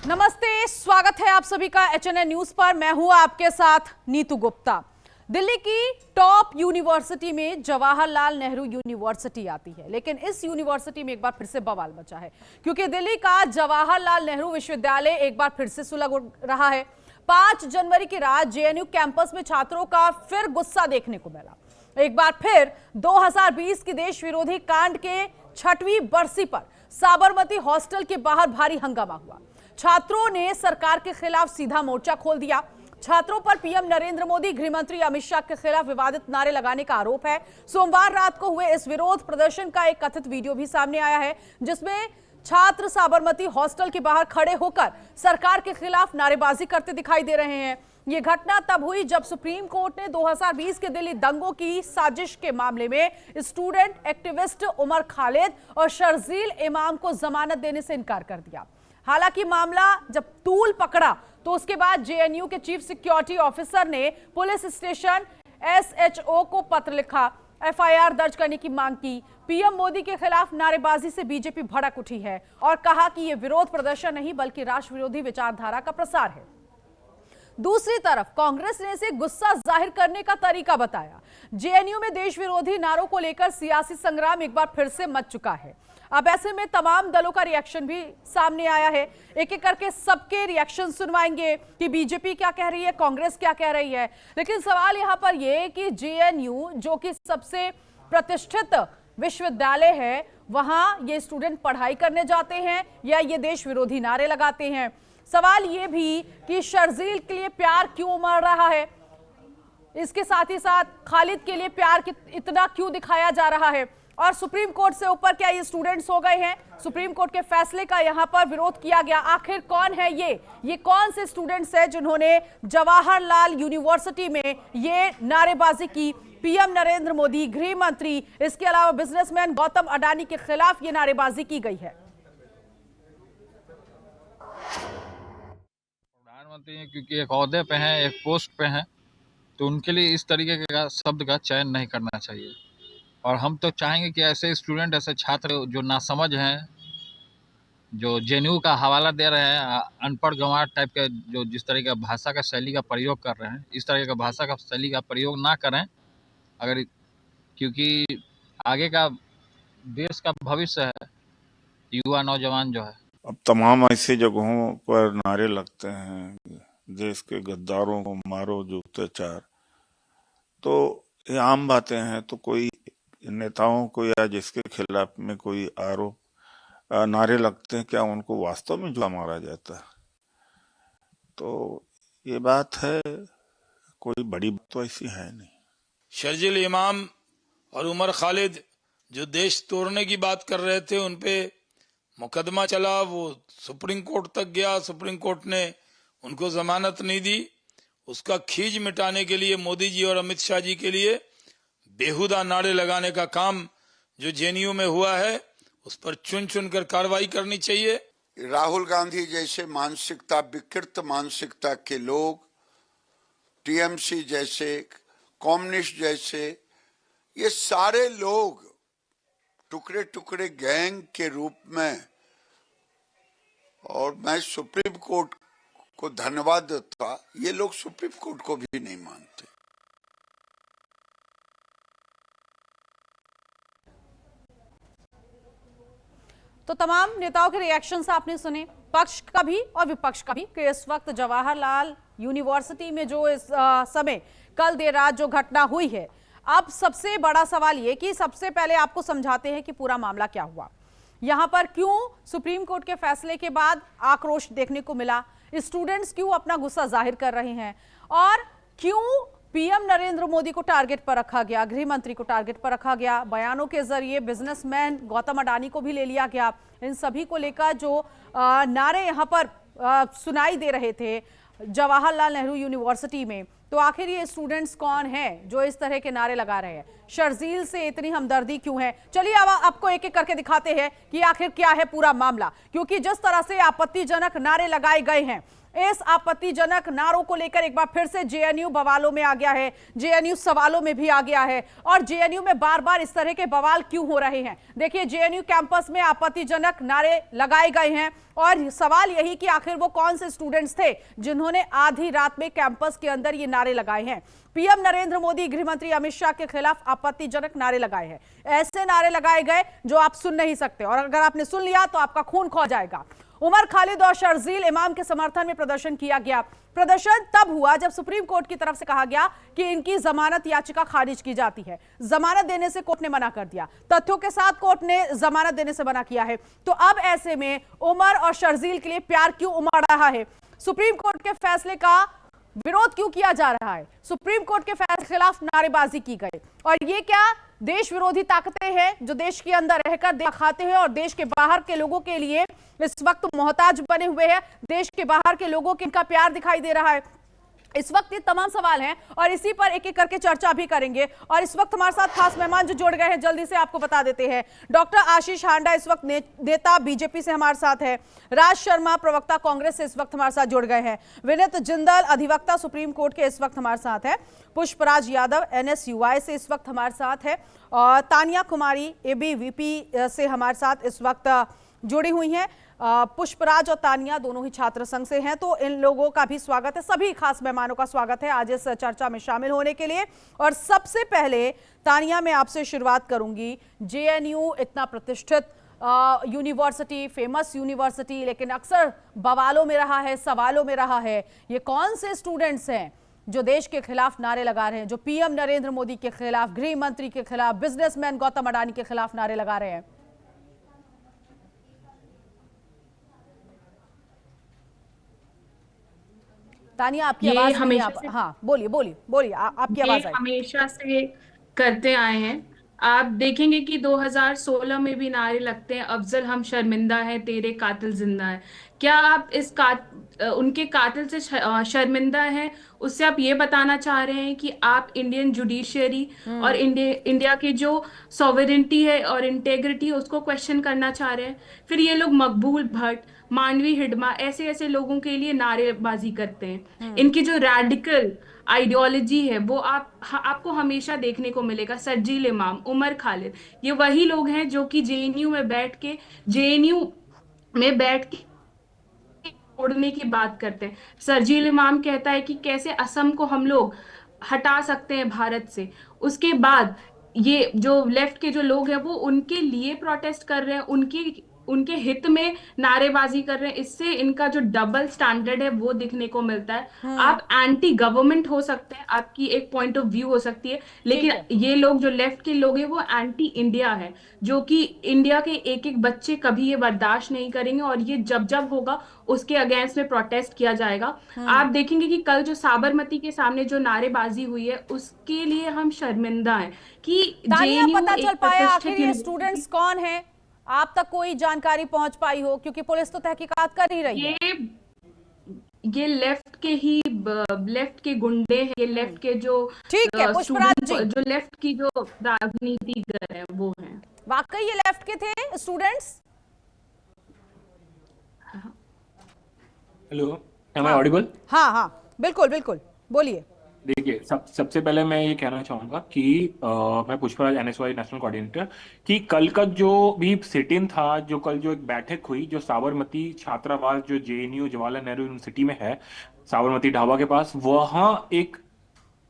नमस्ते, स्वागत है आप सभी का HNN न्यूज पर। मैं हूं आपके साथ नीतू गुप्ता। दिल्ली की टॉप यूनिवर्सिटी में जवाहरलाल नेहरू यूनिवर्सिटी आती है, लेकिन इस यूनिवर्सिटी में एक बार फिर से बवाल मचा है, क्योंकि दिल्ली का जवाहरलाल नेहरू विश्वविद्यालय एक बार फिर से सुलग रहा है। 5 जनवरी की रात JNU कैंपस में छात्रों का फिर गुस्सा देखने को मिला। एक बार फिर 2020 की देश विरोधी कांड के 6वीं बरसी पर साबरमती हॉस्टल के बाहर भारी हंगामा हुआ। छात्रों ने सरकार के खिलाफ सीधा मोर्चा खोल दिया। छात्रों पर PM नरेंद्र मोदी, गृह मंत्री अमित शाह के खिलाफ विवादित नारे लगाने का आरोप है। सोमवार रात को हुए इस विरोध प्रदर्शन का एक कथित वीडियो भी सामने आया है, जिसमें छात्र साबरमती हॉस्टल के बाहर खड़े होकर सरकार के खिलाफ नारेबाजी करते दिखाई दे रहे हैं। ये घटना तब हुई जब सुप्रीम कोर्ट ने 2020 के दिल्ली दंगों की साजिश के मामले में स्टूडेंट एक्टिविस्ट उमर खालिद और शर्जील इमाम को जमानत देने से इनकार कर दिया। हालांकि मामला जब तूल पकड़ा तो उसके बाद JNU के चीफ सिक्योरिटी ऑफिसर ने पुलिस स्टेशन SHO को पत्र लिखा, FIR दर्ज करने की मांग की। PM मोदी के खिलाफ नारेबाजी से BJP भड़क उठी है और कहा कि यह विरोध प्रदर्शन नहीं बल्कि राष्ट्र विरोधी विचारधारा का प्रसार है। दूसरी तरफ कांग्रेस ने इसे गुस्सा जाहिर करने का तरीका बताया। JNU में देश विरोधी नारों को लेकर सियासी संग्राम एक बार फिर से मच चुका है। अब ऐसे में तमाम दलों का रिएक्शन भी सामने आया है। एक एक करके सबके रिएक्शन सुनवाएंगे कि BJP क्या कह रही है, कांग्रेस क्या कह रही है। लेकिन सवाल यहां पर यह कि JNU जो कि सबसे प्रतिष्ठित विश्वविद्यालय है, वहां ये स्टूडेंट पढ़ाई करने जाते हैं या ये देश विरोधी नारे लगाते हैं। सवाल ये भी कि शर्जील के लिए प्यार क्यों मर रहा है, इसके साथ ही साथ खालिद के लिए प्यार इतना क्यों दिखाया जा रहा है, और सुप्रीम कोर्ट से ऊपर क्या ये स्टूडेंट्स हो गए हैं। सुप्रीम कोर्ट के फैसले का यहां पर विरोध किया गया। आखिर कौन है ये कौन से स्टूडेंट्स हैं जिन्होंने जवाहरलाल यूनिवर्सिटी में ये नारेबाजी की। PM नरेंद्र मोदी, गृह मंत्री, इसके अलावा बिजनेसमैन गौतम अडानी के खिलाफ ये नारेबाजी की गई है। प्रधानमंत्री हैं, क्योंकि एक ओहदे पे हैं, एक पोस्ट पे हैं, तो उनके लिए इस तरीके का शब्द का चयन नहीं करना चाहिए। और हम तो चाहेंगे कि ऐसे स्टूडेंट, ऐसे छात्र जो नासमझ हैं, जो JNU का हवाला दे रहे हैं, अनपढ़ गंवार टाइप के, जो जिस तरह का भाषा का शैली का प्रयोग कर रहे हैं, इस तरह का भाषा का शैली का प्रयोग ना करें। अगर क्योंकि आगे का देश का भविष्य है, युवा नौजवान जो है। अब तमाम ऐसी जगहों पर नारे लगते हैं, देश के गद्दारों को मारो, जो अत्याचार, तो ये आम बातें हैं। तो कोई नेताओं को या जिसके खिलाफ में कोई आरोप नारे लगते हैं, क्या उनको वास्तव में जुआ मारा जाता है? तो ये बात है, कोई बड़ी बात तो ऐसी है नहीं। शर्जील इमाम और उमर खालिद जो देश तोड़ने की बात कर रहे थे, उनपे मुकदमा चला, वो सुप्रीम कोर्ट तक गया। सुप्रीम कोर्ट ने उनको जमानत नहीं दी। उसका खींच मिटाने के लिए मोदी जी और अमित शाह जी के लिए बेहुदा नारे लगाने का काम जो JNU में हुआ है, उस पर चुन चुन कर कार्रवाई करनी चाहिए। राहुल गांधी जैसे मानसिकता, विकृत मानसिकता के लोग, TMC जैसे, कम्युनिस्ट जैसे, ये सारे लोग टुकड़े टुकड़े गैंग के रूप में, और मैं सुप्रीम कोर्ट को धन्यवाद देता, ये लोग सुप्रीम कोर्ट को भी नहीं मानते। तो तमाम नेताओं के रिएक्शंस आपने सुने, पक्ष का भी और विपक्ष का भी, कि इस वक्त जवाहरलाल यूनिवर्सिटी में जो इस समय कल देर रात जो घटना हुई है, अब सबसे बड़ा सवाल ये कि सबसे पहले आपको समझाते हैं कि पूरा मामला क्या हुआ, यहां पर क्यों सुप्रीम कोर्ट के फैसले के बाद आक्रोश देखने को मिला, स्टूडेंट्स क्यों अपना गुस्सा जाहिर कर रहे हैं, और क्यों PM नरेंद्र मोदी को टारगेट पर रखा गया, गृह मंत्री को टारगेट पर रखा गया, बयानों के जरिए बिजनेसमैन गौतम अडानी को भी ले लिया गया। इन सभी को लेकर जो नारे यहां पर सुनाई दे रहे थे जवाहरलाल नेहरू यूनिवर्सिटी में, तो आखिर ये स्टूडेंट्स कौन हैं जो इस तरह के नारे लगा रहे हैं। शर्जील से इतनी हमदर्दी क्यों है? चलिए अब आपको एक एक करके दिखाते हैं कि आखिर क्या है पूरा मामला, क्योंकि जिस तरह से आपत्तिजनक नारे लगाए गए हैं, इस आपत्तिजनक नारों को लेकर एक बार फिर से जेएनयू बवालों में आ गया है, जेएनयू सवालों में भी आ गया है। और जेएनयू में बार बार इस तरह के बवाल क्यों हो रहे हैं? देखिए, जेएनयू कैंपस में आपत्तिजनक नारे लगाए गए हैं और सवाल यही कि आखिर वो कौन से स्टूडेंट्स थे जिन्होंने आधी रात में कैंपस के अंदर ये नारे लगाए हैं। पीएम नरेंद्र मोदी, गृह मंत्री अमित शाह के खिलाफ आपत्तिजनक नारे लगाए हैं। ऐसे नारे लगाए गए जो आप सुन नहीं सकते, और अगर आपने सुन लिया तो आपका खून खौल जाएगा। उमर खालिद और शर्जील इमाम के समर्थन में प्रदर्शन किया गया। प्रदर्शन तब हुआ जब सुप्रीम कोर्ट की तरफ से कहा गया कि इनकी जमानत याचिका खारिज की जाती है। जमानत देने से कोर्ट ने मना कर दिया, तथ्यों के साथ कोर्ट ने जमानत देने से मना किया है। तो अब ऐसे में उमर और शर्जील के लिए प्यार क्यों उमड़ रहा है? सुप्रीम कोर्ट के फैसले का विरोध क्यों किया जा रहा है? सुप्रीम कोर्ट के फैसले के खिलाफ नारेबाजी की गई, और ये क्या देश विरोधी ताकतें हैं जो देश के अंदर रहकर देश खाते हैं और देश के बाहर के लोगों के लिए इस वक्त मोहताज बने हुए हैं। देश के बाहर के लोगों को इनका प्यार दिखाई दे रहा है। इस वक्त ये तमाम सवाल हैं और इसी पर एक एक करके चर्चा भी करेंगे। और इस वक्त हमारे साथ खास मेहमान जो जुड़ गए हैं, जल्दी से आपको बता देते हैं। डॉक्टर आशीष हांडा इस वक्त नेता बीजेपी से हमारे साथ है। राज शर्मा प्रवक्ता कांग्रेस से इस वक्त हमारे साथ जुड़ गए हैं। विनीत जिंदल अधिवक्ता सुप्रीम कोर्ट के इस वक्त हमारे साथ है। पुष्पराज यादव एनएसयूआई से इस वक्त हमारे साथ है। और तानिया कुमारी एबीवीपी से हमारे साथ इस वक्त जुड़ी हुई हैं। पुष्पराज और तानिया दोनों ही छात्र संघ से हैं, तो इन लोगों का भी स्वागत है। सभी खास मेहमानों का स्वागत है आज इस चर्चा में शामिल होने के लिए। और सबसे पहले तानिया, मैं आपसे शुरुआत करूंगी। जेएनयू इतना प्रतिष्ठित यूनिवर्सिटी, फेमस यूनिवर्सिटी, लेकिन अक्सर बवालों में रहा है, सवालों में रहा है। ये कौन से स्टूडेंट्स हैं जो देश के खिलाफ नारे लगा रहे हैं, जो पीएम नरेंद्र मोदी के खिलाफ, गृह मंत्री के खिलाफ, बिजनेसमैन गौतम अडानी के खिलाफ नारे लगा रहे हैं? तानिया, आपकी आवाज हमेशा नहीं हाँ, बोलिए बोलिए बोलिए, आपकी आवाज आई। हमेशा से करते आए हैं। आप देखेंगे कि 2016 में भी नारे लगते हैं, अफजल हम शर्मिंदा हैं, तेरे कातिल जिंदा है। क्या आप उनके कातिल से शर्मिंदा हैं? उससे आप ये बताना चाह रहे हैं कि आप इंडियन जुडिशियरी और इंडिया की जो सॉवरेनिटी है और इंटेग्रिटी है उसको क्वेश्चन करना चाह रहे हैं? फिर ये लोग मकबूल भट्ट, मानवी हिडमा, ऐसे ऐसे लोगों के लिए नारेबाजी करते हैं। इनकी जो रेडिकल आइडियोलॉजी है वो आपको हमेशा देखने को मिलेगा। शर्जील इमाम, उमर खालिद, ये वही लोग हैं जो कि जेएनयू में बैठ के तोड़ने की बात करते हैं। शर्जील इमाम कहता है कि कैसे असम को हम लोग हटा सकते हैं भारत से। उसके बाद ये जो लेफ्ट के जो लोग हैं वो उनके लिए प्रोटेस्ट कर रहे हैं, उनके हित में नारेबाजी कर रहे हैं। इससे इनका जो डबल स्टैंडर्ड है वो दिखने को मिलता है। आप एंटी गवर्नमेंट हो सकते हैं, आपकी एक पॉइंट ऑफ व्यू हो सकती है, लेकिन ये लोग जो लेफ्ट के लोग हैं वो एंटी इंडिया है, जो कि इंडिया के एक एक बच्चे कभी ये बर्दाश्त नहीं करेंगे और ये जब जब होगा उसके अगेंस्ट में प्रोटेस्ट किया जाएगा। आप देखेंगे कि कल जो साबरमती के सामने जो नारेबाजी हुई है उसके लिए हम शर्मिंदा हैं कि जेएनयू पता चल पाया आखिर ये स्टूडेंट्स कौन हैं? आप तक कोई जानकारी पहुंच पाई हो? क्योंकि पुलिस तो तहकीकात कर ही रही है। ये लेफ्ट के गुंडे हैं, ये लेफ्ट के जो ठीक है पुष्पराज जी, जो लेफ्ट की जो राजनीतिज्ञ है वो हैं। वाकई ये लेफ्ट के थे students? Hello, am I audible? हाँ हाँ बिल्कुल बिल्कुल, बोलिए। देखिए, सबसे पहले मैं ये कहना चाहूंगा कि मैं पुष्पराज एनएसवाई नेशनल कोऑर्डिनेटर, कि कल का जो भी सिट इन था, जो कल जो एक बैठक हुई, जो साबरमती छात्रावास जो जेएनयू जवाहरलाल नेहरू यूनिवर्सिटी में है, साबरमती ढाबा के पास, वहां एक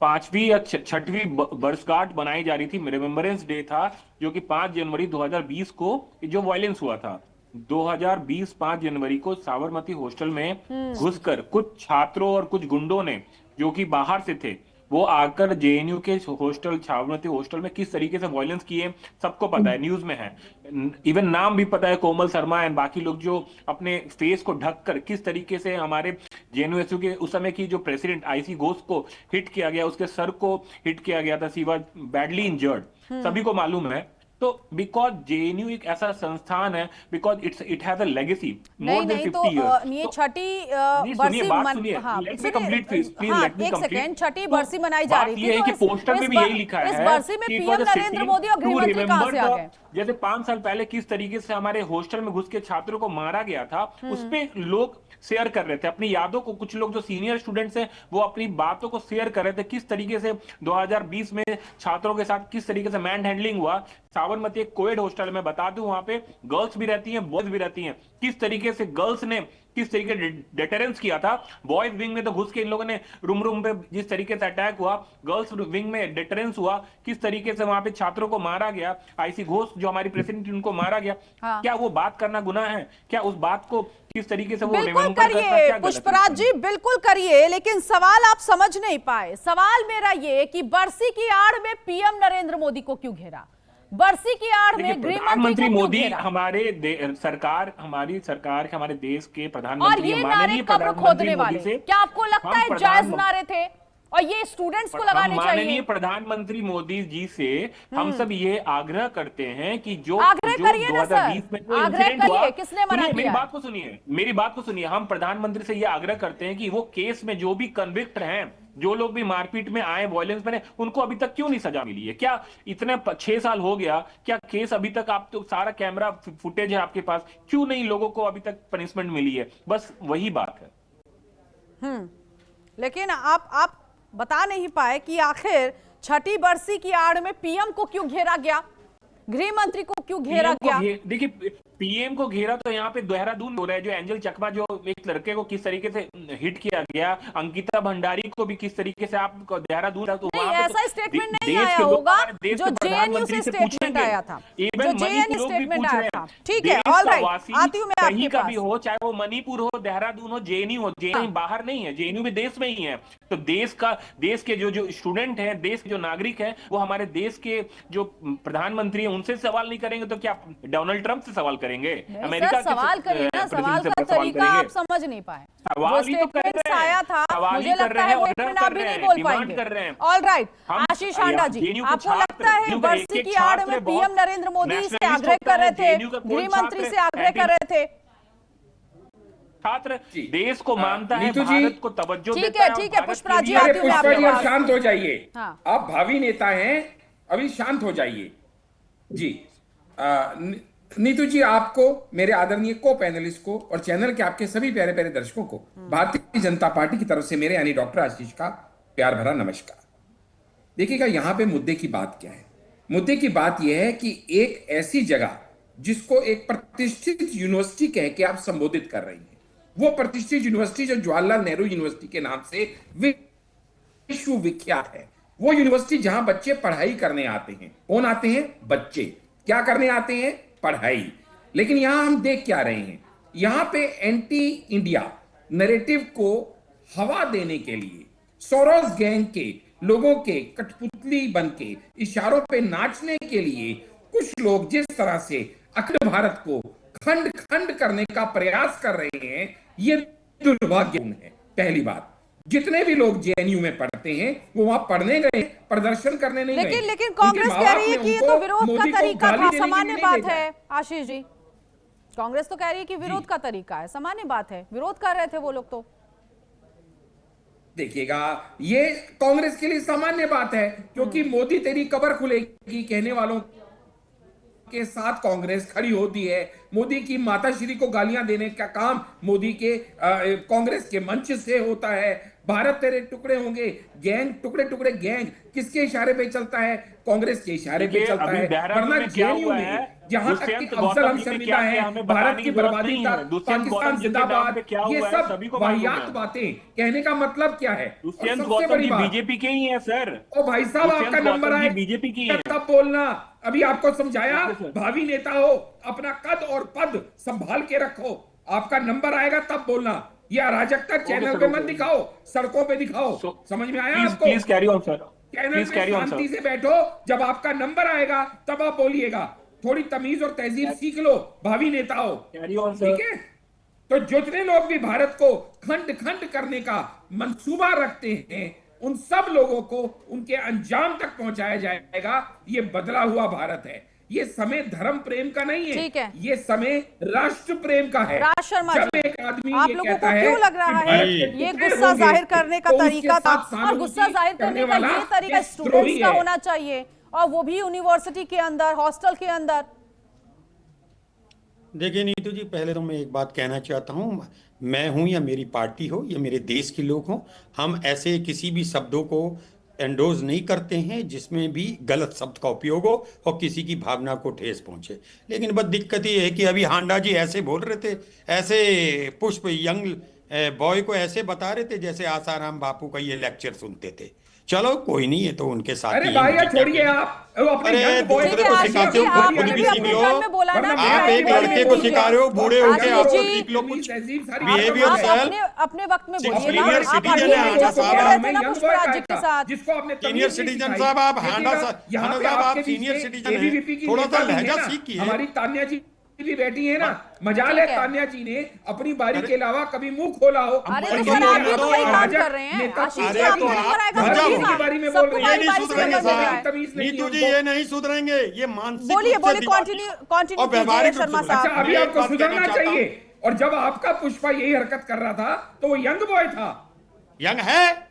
5वीं या 6वीं वर्षगांठ बनाई जा रही थी। रिमेम्बरेंस डे था, जो कि 5 जनवरी 2020 को जो वायलेंस हुआ था। 2020 5 जनवरी को साबरमती हॉस्टल में घुसकर कुछ छात्रों और कुछ गुंडों ने, जो कि बाहर से थे, वो आकर जेएनयू के हॉस्टल, साबरमती हॉस्टल में किस तरीके से वायलेंस किए सबको पता है, न्यूज में है। इवन नाम भी पता है, कोमल शर्मा एंड बाकी लोग जो अपने फेस को ढककर किस तरीके से हमारे जेएनयू के उस समय की जो प्रेसिडेंट आईसी घोष को हिट किया गया, उसके सर को हिट किया गया था, सी वाज बैडली इंजर्ड, सभी को मालूम है। तो बिकॉज जेएनयू एक ऐसा संस्थान है, because it has a legacy more than 50 years. ये छठी सुनिए बात बरसी सुनिए, हाँ लेट मी कंप्लीट प्लीज एक सेकंड, छठी बरसी मनाई जा रही थी, ये है कि तो पोस्टर में भी यही लिखा है इस बरसी में कि it PM was a Narendra sitting Modi और to गृह मंत्री कहां से आ remember गए? जैसे 5 साल पहले किस तरीके से हमारे हॉस्टल में घुस के छात्रों को मारा गया था, उस पे लोग शेयर कर रहे थे अपनी यादों को। कुछ लोग जो सीनियर स्टूडेंट्स हैं वो अपनी बातों को शेयर कर रहे थे, किस तरीके से 2020 में छात्रों के साथ किस तरीके से मैन हैंडलिंग हुआ। साबरमती एक कोएड हॉस्टल में, बता दूं वहां पे गर्ल्स भी रहती हैं, बॉयज भी रहती हैं। किस तरीके से गर्ल्स ने किस तरीके से डेटरेंस किया था, बॉयज विंग में तो घुस के इन लोगों ने रूम पे जिस तरीके से अटैक हुआ, गर्ल्स विंग में डेटरेंस हुआ, किस तरीके से वहां पे छात्रों को मारा गया। आईसी घोष जो हमारी प्रेसिडेंट उनको मारा गया। हाँ। क्या वो बात करना गुनाह है? क्या उस बात को किस तरीके से वो बिल्कुल रिमेंबर करना करिए क्या गलत पुष्पराज है? जी, बिल्कुल करिए, लेकिन सवाल आप समझ नहीं पाए। सवाल मेरा ये कि बरसी की आड़ में पीएम नरेंद्र मोदी को क्यों घेरा? बरसी की आड़ में गृह मंत्री को क्यों मोदी घेरा? हमारी सरकार हमारे देश के और प्रधानमंत्री ये नारे माननीय कब्र प्रधानमंत्री खोदने मोदी वाले, से क्या आपको लगता है जायज नारे थे और ये स्टूडेंट्स को लगाने माननीय चाहिए? प्रधानमंत्री मोदी जी से हम सब ये आग्रह करते हैं कि जो आग्रह जो करिए ना 2020 में सर, जो आग्रह इंसिडेंट हुआ, करिए, किसने मना सुनिए, किया? मेरी बात को सुनिए। हम प्रधानमंत्री से ये आग्रह करते हैं कि वो केस में जो भी कन्विक्ट हैं, जो लोग भी मारपीट में आए, वायलेंस में, उनको अभी तक क्यों नहीं सजा मिली है? क्या इतने 6 साल हो गया, क्या केस अभी तक, आप तो सारा कैमरा फुटेज है आपके पास, क्यों नहीं लोगों को अभी तक पनिशमेंट मिली है? बस वही बात है। लेकिन आप बता नहीं पाए कि आखिर छठी बरसी की आड़ में पीएम को क्यों घेरा गया, गृह मंत्री को क्यों घेरा गया? देखिए, पीएम को घेरा तो यहाँ पे देहरादून हो रहा है, जो एंजल चकमा, जो एक लड़के को किस तरीके से हिट किया गया, अंकिता भंडारी को भी किस तरीके से आप देहरादून, तो नहीं, ऐसा स्टेटमेंट नहीं आया होगा जो जेएनयू से स्टेटमेंट आया था, जो जेएनयू स्टेटमेंट आया था। ठीक है, ऑलराइट, आती हूं मैं आपके का भी पास। हो, चाहे वो मणिपुर हो, देहरादून हो, जेएनयू हो, जेएनयू बाहर नहीं है, जेएनयू भी देश में ही है। तो देश के जो स्टूडेंट हैं, देश के जो नागरिक हैं, वो हमारे देश के जो प्रधानमंत्री हैं उनसे सवाल नहीं करेंगे तो क्या डोनाल्ड ट्रंप से सवाल करेंगे? अमेरिका सर, सवाल करिए ना, सवाल का तरीका आप समझ नहीं पाए। सवाल ही तो कर रहे हैं, आया था, मुझे लगता है वो एक मिनट अभी नहीं बोल पाएंगे। ऑलराइट, आशीष आंडा जी, आपको लगता है बरसी की आड़ में पीएम नरेंद्र मोदी से आग्रह कर रहे थे, गृह मंत्री से आग्रह कर रहे थे? छात्र देश को मानता है, नीतू जी, भारत को तवज्जो ठीक देता है, है। ठीक है, पुष्पराज जी, अरे आती हूँ मैं पुष्पा आपके जी, आप पास। शांत हो जाइए। हाँ। आप भावी नेता हैं, अभी शांत हो जाइए जी। नीतू जी, आपको, मेरे आदरणीय को पैनलिस्ट को और चैनल के आपके सभी प्यारे प्यारे दर्शकों को भारतीय जनता पार्टी की तरफ से मेरे यानी डॉक्टर आशीष का प्यार भरा नमस्कार। देखिएगा, यहां पे मुद्दे की बात क्या है। मुद्दे की बात यह है कि एक ऐसी जगह जिसको एक प्रतिष्ठित यूनिवर्सिटी कह के आप संबोधित कर रही हैं, वो प्रतिष्ठित यूनिवर्सिटी जो जवाहरलाल नेहरू यूनिवर्सिटी के नाम से विश्व विख्यात है, वो यूनिवर्सिटी जहां बच्चे पढ़ाई करने आते हैं। कौन आते हैं? बच्चे। क्या करने आते हैं? पढ़ाई। लेकिन यहां हम देख क्या रहे हैं, यहां पे एंटी इंडिया नैरेटिव को हवा देने के लिए सोरोस गैंग के लोगों के कठपुतली बन के इशारों पे नाचने के लिए कुछ लोग जिस तरह से अखिल भारत को खंड खंड करने का प्रयास कर रहे हैं, ये दुर्भाग्यपूर्ण है। पहली बात, जितने भी लोग जेएनयू में पढ़ते हैं वो वहां पढ़ने गए, प्रदर्शन करने नहीं गए। लेकिन कांग्रेस कह रही है कि ये तो विरोध का तरीका था, सामान्य बात है। आशीष जी, कांग्रेस तो कह रही है कि विरोध का तरीका है, सामान्य बात है, विरोध कर रहे थे वो लोग। तो देखिएगा, ये कांग्रेस के लिए सामान्य बात है, क्योंकि मोदी तेरी कब्र खुलेगी कहने वालों के साथ कांग्रेस खड़ी होती है। मोदी की माताश्री को गालियां देने का काम मोदी के कांग्रेस के मंच से होता है। भारत तेरे टुकड़े होंगे, गैंग टुकड़े टुकड़े गैंग किसके इशारे पे चलता है? कांग्रेस के इशारे पे चलता है। वरना जेएनयू में जहां तक कि अफजल हम शर्मिंदा है, भारत की बर्बादी तक, पाकिस्तान जिंदाबाद, ये सब वाहियात बातें कहने का मतलब क्या है? सबसे बड़ी बात, बीजेपी के ही है सर। ओ भाई साहब, आपका नंबर आए बीजेपी की तब बोलना। अभी आपको समझाया, भावी नेता हो, अपना कद और पद संभाल के रखो। आपका नंबर आएगा तब बोलना। ये अराजकता चैनल पे मत दिखाओ, सड़कों पे दिखाओ। समझ में आया आपको? Please carry on sir, channel पे शांति से बैठो, जब आपका नंबर आएगा तब आप बोलिएगा। थोड़ी तमीज और तहजीब सीख लो, भावी नेता हो। ठीक है? तो जितने लोग भी भारत को खंड खंड करने का मंसूबा रखते हैं, उन सब लोगों को उनके अंजाम तक पहुंचाया जाएगा। ये बदला हुआ भारत है, ये समय धर्म प्रेम का नहीं ठीक है, है। ये समय राष्ट्र प्रेम का है। राज शर्मा जब जी, एक आदमी आप ये लोगों को कहता है क्यों लग कि रहा है भारत के ये टुकड़े गुस्सा होंगे, जाहिर करने का तो उसके तरीका था, साथ और गुस्सा सहानुभूति जाहिर करने का वाला ये तरीका ये स्टूडेंट्स द्रोही का है। होना चाहिए, और वो भी यूनिवर्सिटी के अंदर, हॉस्टल के अंदर। देखिए नीतू जी, पहले तो मैं एक बात कहना चाहता हूँ, मैं हूँ या मेरी पार्टी हो या मेरे देश के लोग हों, हम ऐसे किसी भी शब्दों को एंडोर्स नहीं करते हैं जिसमें भी गलत शब्द का उपयोग हो और किसी की भावना को ठेस पहुंचे। लेकिन बस दिक्कत ये है कि अभी हांडा जी ऐसे बोल रहे थे, ऐसे पुष्प यंग बॉय को ऐसे बता रहे थे जैसे आसाराम बापू का ये लेक्चर सुनते थे। चलो कोई नहीं, है तो उनके साथ अरे ही भैया है, छोड़िए आप, वो अपने अरे young boy दूसरे को को आशीष सिखाते जी, हो, खुद आपने भी भी सीख अपने लो। टर्न में बोला ना, आप मैं एक भी लड़के को बोलिए। सिखा रहे हो, बूढ़े हो के आशीष आप जी, सीख लो कुछ। तहजीब सारी Behave बातों आप में है। yourself। अपने वक्त में बोलिए ना, सीनियर आप सिटीजन आगे है में जैसे हांडा बोल साहब। रहे थे ना पुष्पराज जी के साथ। जिसको आपने सीनियर तमीज नहीं सिटीजन सिखाई। साहब, आप देखिएगा, हांडा यहाँ हांडा पे साहब, आप आपके बीच सीनियर में सिटीजन ABVP हैं, की थोड़ा नेता सा भी है लहजा ना, सीखिए। हमारी तान्या जी भी बैठी है ना, मजाल है ठीक है। तान्या जी ने अपनी बारी के अलावा कभी मुंह खोला हो। अरे और तो ये सर आप भी कहना तो कि वही काम भाजपा कर रहे हैं। नेता आशीष जी अरे आपको तो नंबर आप आएगा, लग जाओ। बोलिएगा। के बारे में बोल सबको रहे ये हैं। बारी नहीं बारी से सुधरेंगे नंबर मिल रहा साहब, है। तमीज नहीं नीतू है जी उनको। ये नहीं सुधरेंगे, ये मानसिक बोलिए रूप से बोलिए, दिमागी कंटिन्यू और व्यवहारिक कीजिए रूप से शर्मा साहब। अच्छा, अभी मैं एक आपको बात कहना सुधरना चाहता हूं। चाहिए। और जब आपका पुष्पा यही हरकत कर रहा था तो वो यंग बॉय था, यंग है,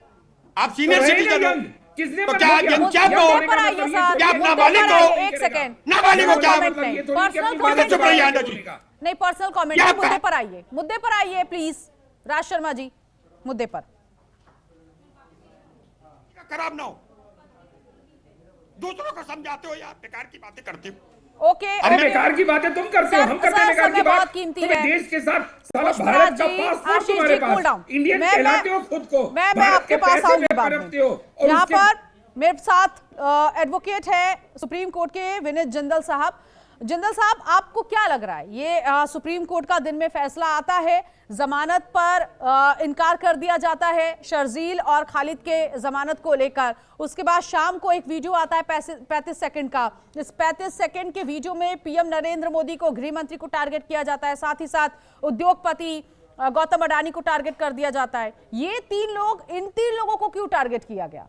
आप तो सीनियर रहे सिटीजन ना हो, यंग। किसने तो मना क्या किया? क्या यंग हो? होने का पर आइए मतलब ये साहब, थोड़ी क्या है कि अपना मुद्दे मालिक पर हो? आइए, एक सेकंड। नाबालिग हो क्या? कमेंट नहीं, ये थोड़ी पर्सनल कि अपनी कमेंट चुप रहिए, आंडा जी। बोलेगा। नहीं, पर्सनल कमेंट क्या नहीं, मुद्दे पर आइए, मुद्दे पर आइए प्लीज। राज शर्मा जी, मुद्दे पर। खराब ना हो, दूसरों को समझाते हो या बेकार की बातें करते हो। ओके अरे ओके। बेकार की बातें तुम करते हो, हम करते हैं बेकार की समय बहुत बात। कीमती तुम्हें है। देश के साथ साला पुष्पराज भारत का जी, पासपोर्ट आशीष तुम्हारे जी, cool down। पास, इंडियन मैं- कहलाते हो खुद को, मैं भारत आपके के पास पैसे आऊंगी में बाद परखते में। हो और यहाँ उसके पर मेरे साथ एडवोकेट है सुप्रीम कोर्ट के विनीत जिंदल साहब। जिंदल साहब, आपको क्या लग रहा है, ये सुप्रीम कोर्ट का दिन में फैसला आता है, जमानत पर इनकार कर दिया जाता है शर्जील और खालिद के जमानत को लेकर, उसके बाद शाम को एक वीडियो आता है 35 सेकंड का। इस 35 सेकंड के वीडियो में पीएम नरेंद्र मोदी को, गृह मंत्री को टारगेट किया जाता है, साथ ही साथ उद्योगपति गौतम अडानी को टारगेट कर दिया जाता है। ये इन तीन लोगों को क्यों टारगेट किया गया?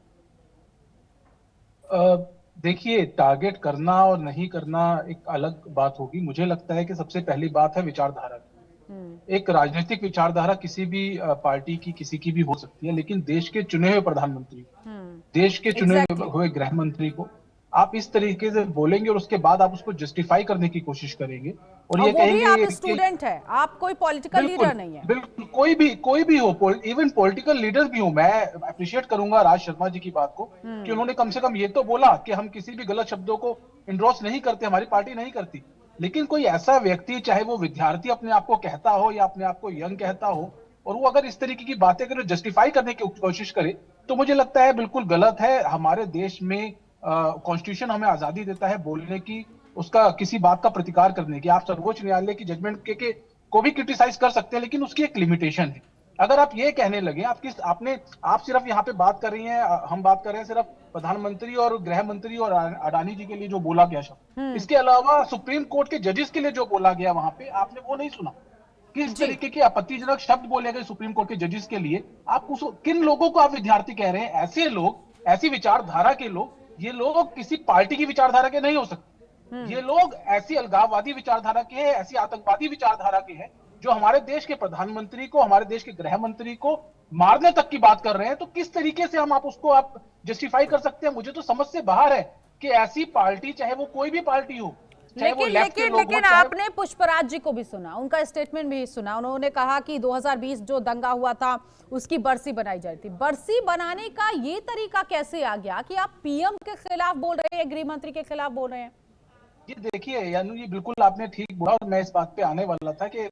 देखिए, टारगेट करना और नहीं करना एक अलग बात होगी। मुझे लगता है कि सबसे पहली बात है विचारधारा की। एक राजनीतिक विचारधारा किसी भी पार्टी की, किसी की भी हो सकती है, लेकिन देश के चुने हुए प्रधानमंत्री, देश के चुने हुए गृह मंत्री को आप इस तरीके से बोलेंगे और उसके बाद आप उसको जस्टिफाई करने की कोशिश करेंगे और ये वो भी आप कहेंगे स्टूडेंट है, आप कोई पॉलिटिकल लीडर नहीं है। बिल्कुल, कोई भी हो, इवन पॉलिटिकल लीडर भी हो। मैं अप्रिशिएट करूंगा राज शर्मा जी की बात को कि उन्होंने कम से कम ये तो बोला कि हम किसी भी गलत शब्दों को इंडोर्स नहीं करते, हमारी पार्टी नहीं करती। लेकिन कोई ऐसा व्यक्ति, चाहे वो विद्यार्थी अपने आप को कहता हो या अपने आप को यंग कहता हो, और वो अगर इस तरीके की बातें करे, जस्टिफाई करने की कोशिश करे, तो मुझे लगता है बिल्कुल गलत है। हमारे देश में कॉन्स्टिट्यूशन हमें आजादी देता है बोलने की, उसका किसी बात का प्रतिकार करने की। आप सर्वोच्च न्यायालय की जजमेंट के को भी क्रिटिसाइज कर सकते हैं, लेकिन उसकी एक लिमिटेशन है। अगर आप ये कहने लगे, आप सिर्फ यहाँ पे बात कर रही हैं, हम बात कर रहे हैं सिर्फ प्रधानमंत्री और गृह मंत्री और अडानी जी के लिए जो बोला गया शब्द, इसके अलावा सुप्रीम कोर्ट के जजेस के लिए जो बोला गया वहां पे आपने वो नहीं सुना। किस तरीके के आपत्तिजनक शब्द बोले गए सुप्रीम कोर्ट के जजेस के लिए। आप किन लोगों को आप विद्यार्थी कह रहे हैं? ऐसे लोग, ऐसी विचारधारा के लोग, ये लोग किसी पार्टी की विचारधारा के नहीं हो सकते। ये लोग ऐसी अलगाववादी विचारधारा के हैं, ऐसी आतंकवादी विचारधारा के हैं, जो हमारे देश के प्रधानमंत्री को, हमारे देश के गृह मंत्री को मारने तक की बात कर रहे हैं। तो किस तरीके से हम आप जस्टिफाई कर सकते हैं? मुझे तो समझ से बाहर है कि ऐसी पार्टी, चाहे वो कोई भी पार्टी हो, लेकिन आपने पुष्पराज जी को भी सुना, उनका स्टेटमेंट भी सुना। उन्होंने कहा कि 2020 जो दंगा हुआ था उसकी बरसी बनाई जाती थी। बरसी बनाने का ये तरीका कैसे आ गया कि आप पीएम के खिलाफ बोल रहे हैं, गृह मंत्री के खिलाफ बोल रहे हैं? ये देखिए यानी ये बिल्कुल आपने ठीक बोला, और मैं इस बात पे आने वाला था कि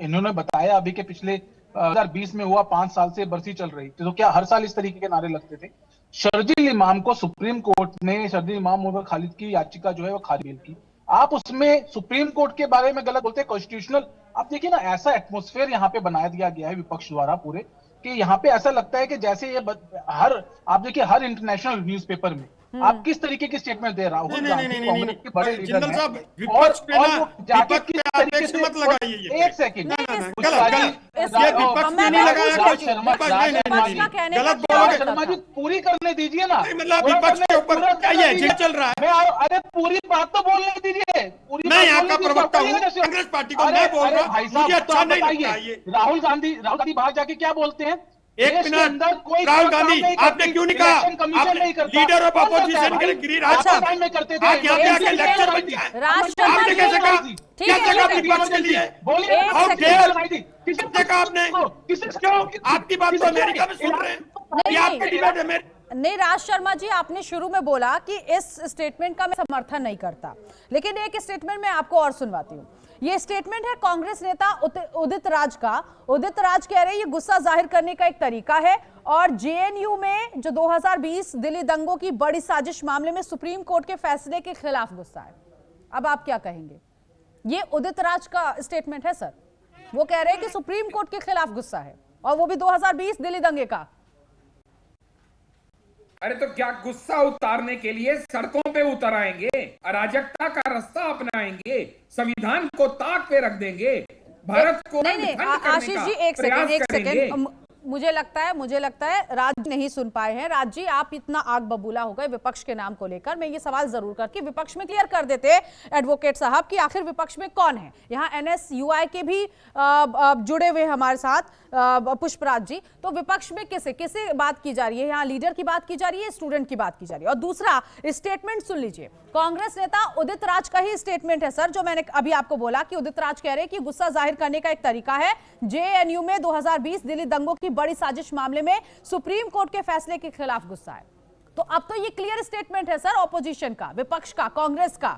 इन्होंने बताया अभी के पिछले 2020 में हुआ, 5 साल से बरसी चल रही थी, तो क्या हर साल इस तरीके के नारे लगते थे? शर्जील इमाम को सुप्रीम कोर्ट ने, शर्जील इमाम और खालिद की याचिका जो है वो खारिज की। आप उसमें सुप्रीम कोर्ट के बारे में गलत बोलते हैं, कॉन्स्टिट्यूशनल। आप देखिए ना, ऐसा एटमॉस्फेयर यहाँ पे बनाया दिया गया है विपक्ष द्वारा पूरे, कि यहाँ पे ऐसा लगता है कि जैसे ये आप देखिए हर इंटरनेशनल न्यूज़पेपर में आप किस तरीके की स्टेटमेंट दे रहा हूँ, कांग्रेस के बड़े लीडर हैं, और जाके किस तरीके से, एक सेकंड, विपक्ष में नहीं लगाया, विपक्ष का कहने का गलत क्या बोलोगे। मतलब शर्मा जी था? पूरी करने दीजिए ना। नहीं, मतलब विपक्ष के ऊपर क्या ये एजेंडा चल रहा है? अरे पूरी बात तो बोलने दीजिए। पूरी मैं बात यहाँ बोलने का दीजिए, प्रवक्ता आपका हूँ, ये कैसे- कांग्रेस पार्टी को अरे मैं बोल रहा भाई हूँ, साहब, मुझे तो अच्छा आप नहीं बताइए, लगता ये। राहुल गांधी बाहर जाके क्या बोलते हैं? एक देश के मिनट, अंदर कोई राहुल काम गांधी, नहीं आपने करती, क्यों नहीं कहा? इलेक्शन कमीशन आपने नहीं करता। लीडर ऑफ कौन करता है अपोजिशन के लिए भाई? गिरिराज आपके साहब, टाइम में करते थे। आप यहाँ पे एक आके सेकंड, लेक्चर बन जाए। राज शर्मा आपने जी, कैसे कहा? ठीक क्या है, जगह ठीक है। विपक्ष के लिए? बोलिए, एक हाउ सेकंड। डेयर किसने किसने कहा आपने? क्यों आपकी बात तो अमेरिका में सुन रहे हैं? नहीं, ये आपका नहीं। डिबेट है मेरे। नहीं, राज शर्मा जी, आपने शुरू में बोला कि इस स्टेटमेंट का मैं समर्थन नहीं करता, लेकिन एक स्टेटमेंट मैं आपको और सुनवाती हूँ। ये स्टेटमेंट है कांग्रेस नेता उदित राज का। उदित राज कह रहे हैं ये गुस्सा जाहिर करने का एक तरीका है और जेएनयू में जो 2020 दिल्ली दंगों की बड़ी साजिश मामले में सुप्रीम कोर्ट के फैसले के खिलाफ गुस्सा है। अब आप क्या कहेंगे? ये उदित राज का स्टेटमेंट है सर। वो कह रहे हैं कि सुप्रीम कोर्ट के खिलाफ गुस्सा है और वो भी 2020 दिल्ली दंगे का। अरे तो क्या गुस्सा उतारने के लिए सड़कों पे उतर आएंगे, अराजकता का रास्ता अपनाएंगे, संविधान को ताक पे रख देंगे, भारत को नहीं नहीं खंड करने आशीष का जी, एक प्रयास सेकंड करेंगे। मुझे लगता है राज नहीं सुन पाए हैं। राज जी, आप इतना आग बबूला हो गए विपक्ष के नाम को लेकर। मैं ये सवाल जरूर करके विपक्ष में क्लियर कर देते एडवोकेट साहब कि आखिर विपक्ष में कौन है। यहाँ एनएसयूआई के भी जुड़े हुए हमारे साथ पुष्पराज जी। तो विपक्ष में किसे बात की जा रही है? यहाँ लीडर की बात की जा रही है, स्टूडेंट की बात की जा रही है। और दूसरा स्टेटमेंट सुन लीजिए, कांग्रेस नेता उदित राज का ही स्टेटमेंट है सर, जो मैंने अभी आपको बोला कि उदित राज कह रहे हैं कि गुस्सा जाहिर करने का एक तरीका है। जेएनयू में 2020 दिल्ली दंगों की बड़ी साजिश मामले में सुप्रीम कोर्ट के फैसले के खिलाफ गुस्सा है। तो अब तो ये क्लियर स्टेटमेंट है सर ऑपोजिशन का, विपक्ष का, कांग्रेस का,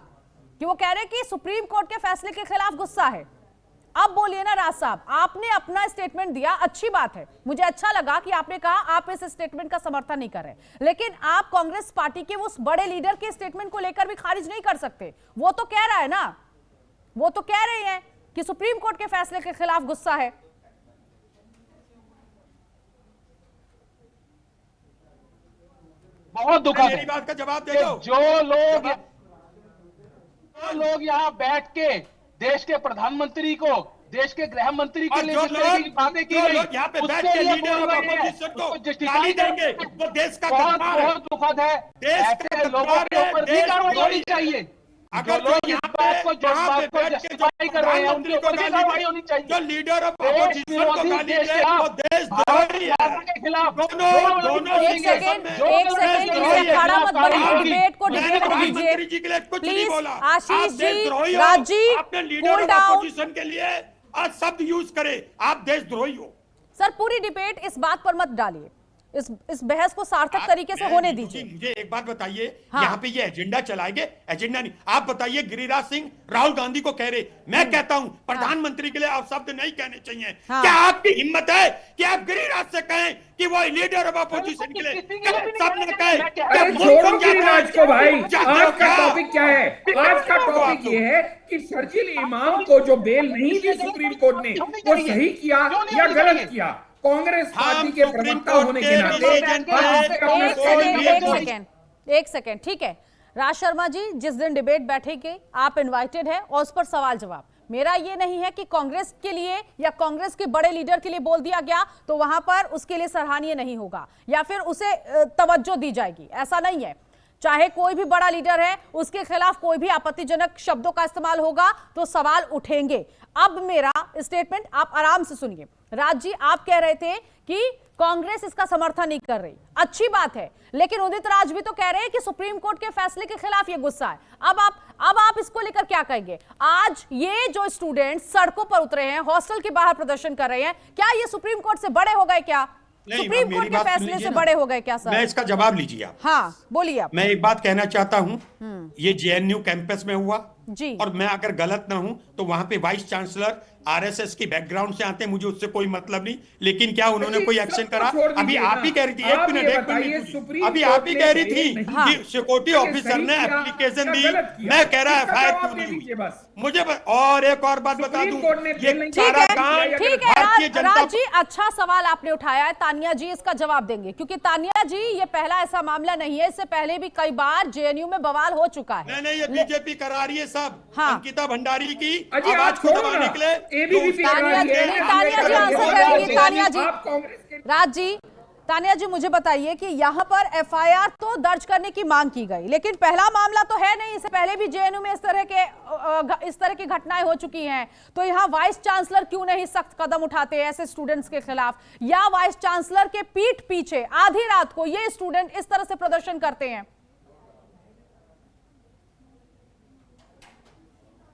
कि वो कह रहे हैं कि सुप्रीम कोर्ट के फैसले के खिलाफ गुस्सा है। अब बोलिए ना राज साहब, आपने अपना स्टेटमेंट दिया, अच्छी बात है, मुझे अच्छा लगा कि आपने कहा आप इस स्टेटमेंट का समर्थन नहीं कर रहे, लेकिन आप कांग्रेस पार्टी के उस बड़े लीडर के स्टेटमेंट को लेकर भी खारिज नहीं कर सकते। वो तो कह रहा है ना, वो तो कह रहे हैं कि सुप्रीम कोर्ट के फैसले के खिलाफ गुस्सा है। बहुत दुखद है। मेरी बात का जवाब दे कि दो। जो लोग यहाँ बैठ के देश के प्रधानमंत्री को, देश के गृह मंत्री के और लिए जो जिस तरह की बातें की गई, लोग यहाँ पे बैठ उसके के लिए लीडर बोल ऑफ रहे हैं, अपोजिशन को उसको justify गाली कर- देंगे, वो देश का बहुत गद्दार है। बहुत दुखद है। देश ऐसे का लोगों गद्दार के है, ऊपर भी देश कार्रवाई द्रोही होनी है। चाहिए। अगर जो लोग इस यहाँ बात को पे बैठ के जो justify कर रहे हैं, प्रधानमंत्री उनके को ऊपर भी गाली कार्रवाई दे, होनी चाहिए। जो लीडर ऑफ देश अपोजिशन को विरोधी, गाली देश दे, के वो आप देश भारत द्रोही माता है। के खिलाफ दोनों एक सेकेंड, इसे खड़ा मत करिए, डिबेट को मैंने डिबेट प्रधानमंत्री दीजिए जी के लिए कुछ नहीं प्लीज। बोला। आशीष आप जी, देशद्रोही हो, राज जी, आपने leader cool off down. Opposition के लिए आज शब्द यूज करे, आप देशद्रोही हो। सर, पूरी डिबेट इस बात पर मत डालिए, इस बहस को सार्थक तरीके से होने दीजिए। मुझे एक बात बताइए, हाँ। यहाँ पे ये एजेंडा चलाएंगे, एजेंडा नहीं। आप बताइए, गिरिराज सिंह राहुल गांधी को कह रहे, मैं कहता हूं प्रधानमंत्री के लिए आप शब्द नहीं कहने चाहिए। हाँ। क्या आपकी हिम्मत है कि आप गिरिराज से कहें कि वो लीडर ऑफ अपोजिशन के लिए शब्द न कहे? अरे छोड़ो गिरिराज को भाई, आज का टॉपिक क्या है? आज का टॉपिक ये है कि शर्जील इमाम को जो बेल नहीं दी सुप्रीम कोर्ट ने, वो सही किया या गलत किया? कांग्रेस पार्टी के प्रवक्ता होने के नाते एक सेकेंड, ठीक है राज शर्मा जी, जिस दिन डिबेट बैठेगी आप इनवाइटेड है और उस पर सवाल जवाब। मेरा ये नहीं है कि कांग्रेस के लिए या कांग्रेस के बड़े लीडर के लिए बोल दिया गया तो वहां पर उसके लिए सराहनीय नहीं होगा या फिर उसे तवज्जो दी जाएगी, ऐसा नहीं है। चाहे कोई भी बड़ा लीडर है, उसके खिलाफ कोई भी आपत्तिजनक शब्दों का इस्तेमाल होगा तो सवाल उठेंगे। अब मेरा स्टेटमेंट आप आराम से सुनिए। राज जी, आप कह रहे थे कि कांग्रेस इसका समर्थन नहीं कर रही, अच्छी बात है, लेकिन उदित राज भी तो कह रहे हैं कि सुप्रीम कोर्ट के फैसले के खिलाफ ये गुस्सा है। अब आप इसको लेकर क्या कहेंगे? आज ये जो स्टूडेंट सड़कों पर उतरे हैं, हॉस्टल के बाहर प्रदर्शन कर रहे हैं, क्या ये सुप्रीम कोर्ट से बड़े हो गए? क्या सुप्रीम कोर्ट के फैसले से बड़े हो गए क्या सर? मैं इसका जवाब लीजिए आप। हाँ बोलिए आप। मैं एक बात कहना चाहता हूं, ये जेएनयू कैंपस में हुआ जी, और मैं अगर गलत ना हूं तो वहां पे वाइस चांसलर आरएसएस की बैकग्राउंड से आते हैं, मुझे उससे कोई मतलब नहीं, लेकिन क्या उन्होंने कोई एक्शन करा? अभी आप ही कह रही थी, एक मिनट अभी आप ही कह रही थी कि सिक्योरिटी ऑफिसर ने एप्लीकेशन दी, मैं कह रहा एफआईआर क्यों नहीं हुई? मुझे और एक और बात बता दूं, ये सारा काम ठीक है भारतीय जनता राज जी, अच्छा सवाल आपने उठाया है, तानिया जी इसका जवाब देंगे, क्योंकि तानिया जी ये पहला ऐसा मामला नहीं है, इससे पहले भी कई बार जेएनयू में बवाल हो चुका है। नहीं, ये बीजेपी करा रही है सब। हाँ। अंकिता भंडारी की अजी, आवाज आप को छोड़ो दबाने ना। के लिए ABVP करा रही है। तानिया जी आंसर करेंगी तानिया जी। आप कांग्रेस के राज जी, तानिया जी मुझे बताइए कि यहाँ पर एफआईआर तो दर्ज करने की मांग की गई, लेकिन पहला मामला तो है नहीं, इससे पहले भी जेएनयू में इस तरह की घटनाएं हो चुकी हैं, तो यहाँ वाइस चांसलर क्यों नहीं सख्त कदम उठाते ऐसे स्टूडेंट्स के खिलाफ, या वाइस चांसलर के पीठ पीछे आधी रात को ये स्टूडेंट इस तरह से प्रदर्शन करते हैं?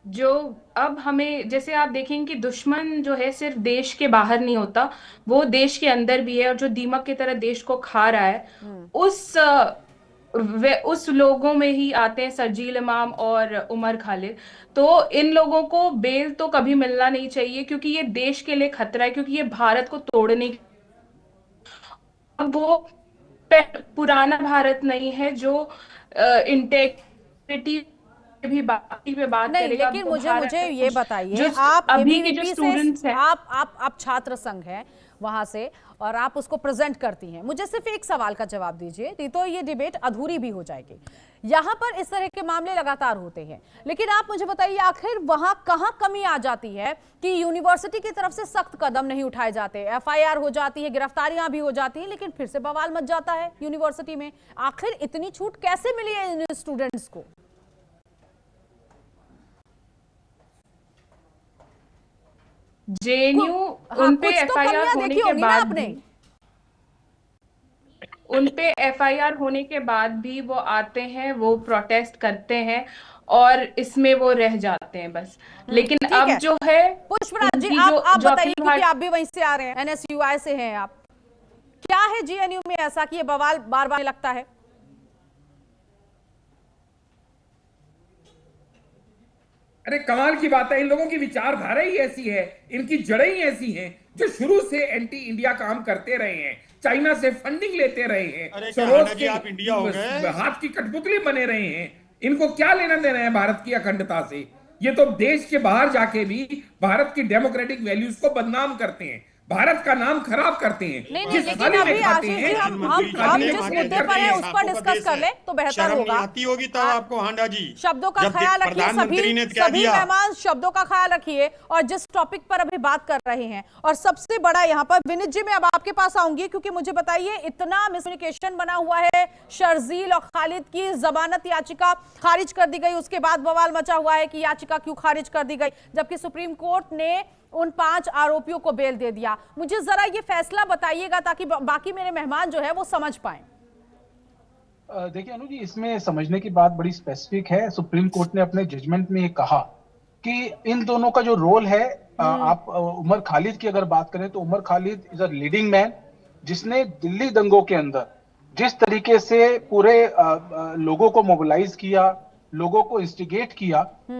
जो अब हमें, जैसे आप देखेंगे कि दुश्मन जो है सिर्फ देश के बाहर नहीं होता, वो देश के अंदर भी है, और जो दीमक की तरह देश को खा रहा है उस लोगों में ही आते हैं शर्जील इमाम और उमर खालिद। तो इन लोगों को बेल तो कभी मिलना नहीं चाहिए, क्योंकि ये देश के लिए खतरा है, क्योंकि ये भारत को तोड़ने की, अब वो पुराना भारत नहीं है जो इंटेग्रिटी भी बाकी पे बात नहीं, करेगा। लेकिन मुझे ये बताइए, जो आप अभी के जो ABVP स्टूडेंट्स से हैं, आप छात्र संघ हैं वहां से, और आप उसको प्रेजेंट करती हैं, मुझे सिर्फ एक सवाल का जवाब दीजिए, नहीं तो ये डिबेट अधूरी भी हो जाएगी। यहाँ पर इस तरह के मामले लगातार होते हैं, लेकिन आप मुझे बताइए आखिर वहां कहाँ कमी आ जाती है कि यूनिवर्सिटी की तरफ से सख्त कदम नहीं उठाए जाते, एफआईआर हो जाती है, गिरफ्तारियां भी हो जाती हैं, लेकिन फिर से बवाल मच जाता है यूनिवर्सिटी में। आखिर इतनी छूट कैसे मिली है इन स्टूडेंट्स को? जेएनयू उनपे एफआईआर होने के बाद भी, उनपे एफआईआर होने के बाद भी वो आते हैं, वो प्रोटेस्ट करते हैं, और इसमें वो रह जाते हैं बस। लेकिन अब जो है पुष्पराज जी, आप बताइए, क्योंकि आप भी वहीं से आ रहे हैं, एनएसयूआई से हैं आप, क्या है जेएनयू में ऐसा कि ये बवाल बार बार लगता है? अरे कमाल की बात है, इन लोगों की विचारधारा ही ऐसी है, इनकी जड़ें ही ऐसी हैं, जो शुरू से एंटी इंडिया काम करते रहे हैं, चाइना से फंडिंग लेते रहे हैं, सरोज के आप इंडिया हो गए, हाथ की कठपुतली बने रहे हैं। इनको क्या लेना देना है भारत की अखंडता से? ये तो देश के बाहर जाके भी भारत की डेमोक्रेटिक वैल्यूज को बदनाम करते हैं, भारत का नाम खराब करते हैं। नहीं, लेकिन अभी आशीष जी हम जिस मुद्दे पर है उस पर डिस्कस कर ले तो बेहतर होगा। आती होगी तब आपको हांडा जी, शब्दों का ख्याल रखिए, सभी मेहमान शब्दों का ख्याल रखिए, और जिस टॉपिक पर अभी बात कर रहे हैं, और सबसे बड़ा यहाँ पर विनीत जी, मैं अब आपके पास आऊंगी, क्योंकि मुझे बताइए इतना मिसकम्युनिकेशन बना हुआ है, शर्जील और खालिद की जमानत याचिका खारिज कर दी गई, उसके बाद बवाल मचा हुआ है कि याचिका क्यों खारिज कर दी गई, जबकि सुप्रीम कोर्ट ने उन 5 आरोपियों को बेल दे दिया। मुझे जरा ये फैसला बताइएगा ताकि बाकी मेरे मेहमान जो है वो समझ पाएं। देखिए अनु जी, इसमें समझने की बात बड़ी स्पेसिफिक है। सुप्रीम कोर्ट ने अपने जजमेंट में ये कहा कि इन दोनों का जो रोल है, आप उमर खालिद की अगर बात करें तो Umar Khalid is a leading man, जिसने दिल्ली दंगों के अंदर जिस तरीके से पूरे लोगों को मोबिलाइज किया, लोगों को इंस्टिगेट किया,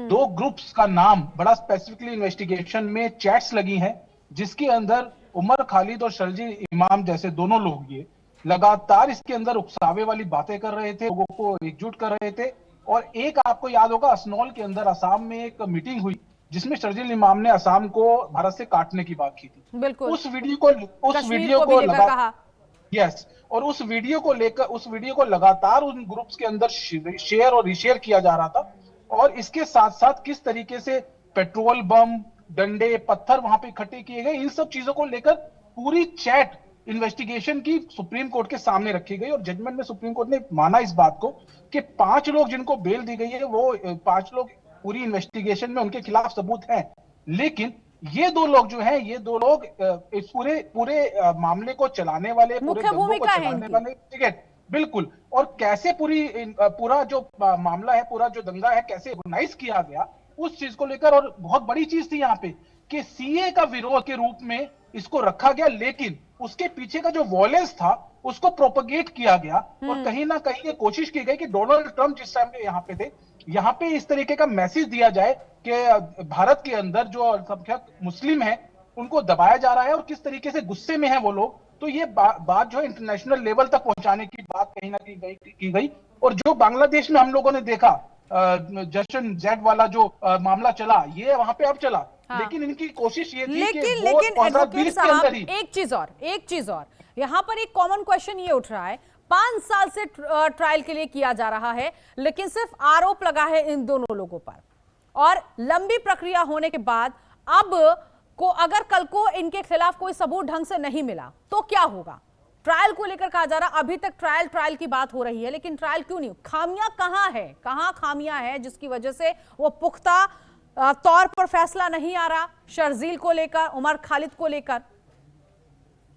2 ग्रुप्स का नाम बड़ा स्पेसिफिकली इन्वेस्टिगेशन में चैट्स लगी हैं, जिसके अंदर उमर खालिद और शर्जील इमाम जैसे दोनों लोग ये लगातार इसके अंदर उकसावे वाली बातें कर रहे थे, लोगों को एकजुट कर रहे थे। और एक आपको याद होगा, असनौल के अंदर असम में एक मीटिंग हुई जिसमें शर्जील इमाम ने असम को भारत से काटने की बात की थी। बिल्कुल। उस वीडियो को लगा, यस, और उस वीडियो को लगातार उन ग्रुप्स के अंदर शेयर और रीशेयर किया जा रहा था, और इसके साथ साथ किस तरीके से पेट्रोल बम, डंडे, पत्थर वहां पे इकट्ठे किए गए, इन सब चीजों को लेकर पूरी चैट इन्वेस्टिगेशन की सुप्रीम कोर्ट के सामने रखी गई। और जजमेंट में सुप्रीम कोर्ट ने माना इस बात को कि 5 लोग जिनको बेल दी गई है, वो 5 लोग पूरी इन्वेस्टिगेशन में उनके खिलाफ सबूत हैं, लेकिन ये 2 लोग जो हैं, ये 2 लोग इस पूरे मामले को चलाने वाले, पूरे दंगों को चलाने वाले, ठीक है, बिल्कुल। और कैसे पूरा जो मामला है, पूरा जो दंगा है, कैसे ऑर्गेनाइज किया गया, उस चीज को लेकर, और बहुत बड़ी चीज थी यहाँ पे कि सीए का विरोध के रूप में इसको रखा गया, लेकिन उसके पीछे का जो वॉयलेंस था उसको प्रोपगेट किया गया, और कहीं ना कहीं ये कोशिश की गई कि डोनाल्ड ट्रंप जिस टाइम पे यहाँ पे थे, यहाँ पे इस तरीके का मैसेज दिया जाए कि भारत के अंदर जो अल्पसंख्यक मुस्लिम हैं उनको दबाया जा रहा है, और किस तरीके से गुस्से में हैं वो लोग। तो ये बात जो है इंटरनेशनल लेवल तक पहुंचाने की बात कहीं ना कहीं की गई। और जो बांग्लादेश में हम लोगों ने देखा जशन जेड वाला जो मामला चला, ये वहां पे अब चला, लेकिन इनकी कोशिश ये थी कि एडवोकेट साहब, एक चीज और यहाँ पर एक कॉमन क्वेश्चन ये उठ रहा है, 5 साल से ट्रायल के लिए किया जा रहा है, लेकिन सिर्फ आरोप लगा है इन दोनों लोगों पर, और लंबी प्रक्रिया होने के बाद अब को अगर कल को इनके खिलाफ कोई सबूत ढंग से नहीं मिला तो क्या होगा? ट्रायल को लेकर कहा जा रहा, अभी तक ट्रायल की बात हो रही है, लेकिन ट्रायल क्यों नहीं? खामियां कहां है, कहां खामियां है जिसकी वजह से वो पुख्ता तौर पर फैसला नहीं आ रहा शर्जील को लेकर, उमर खालिद को लेकर?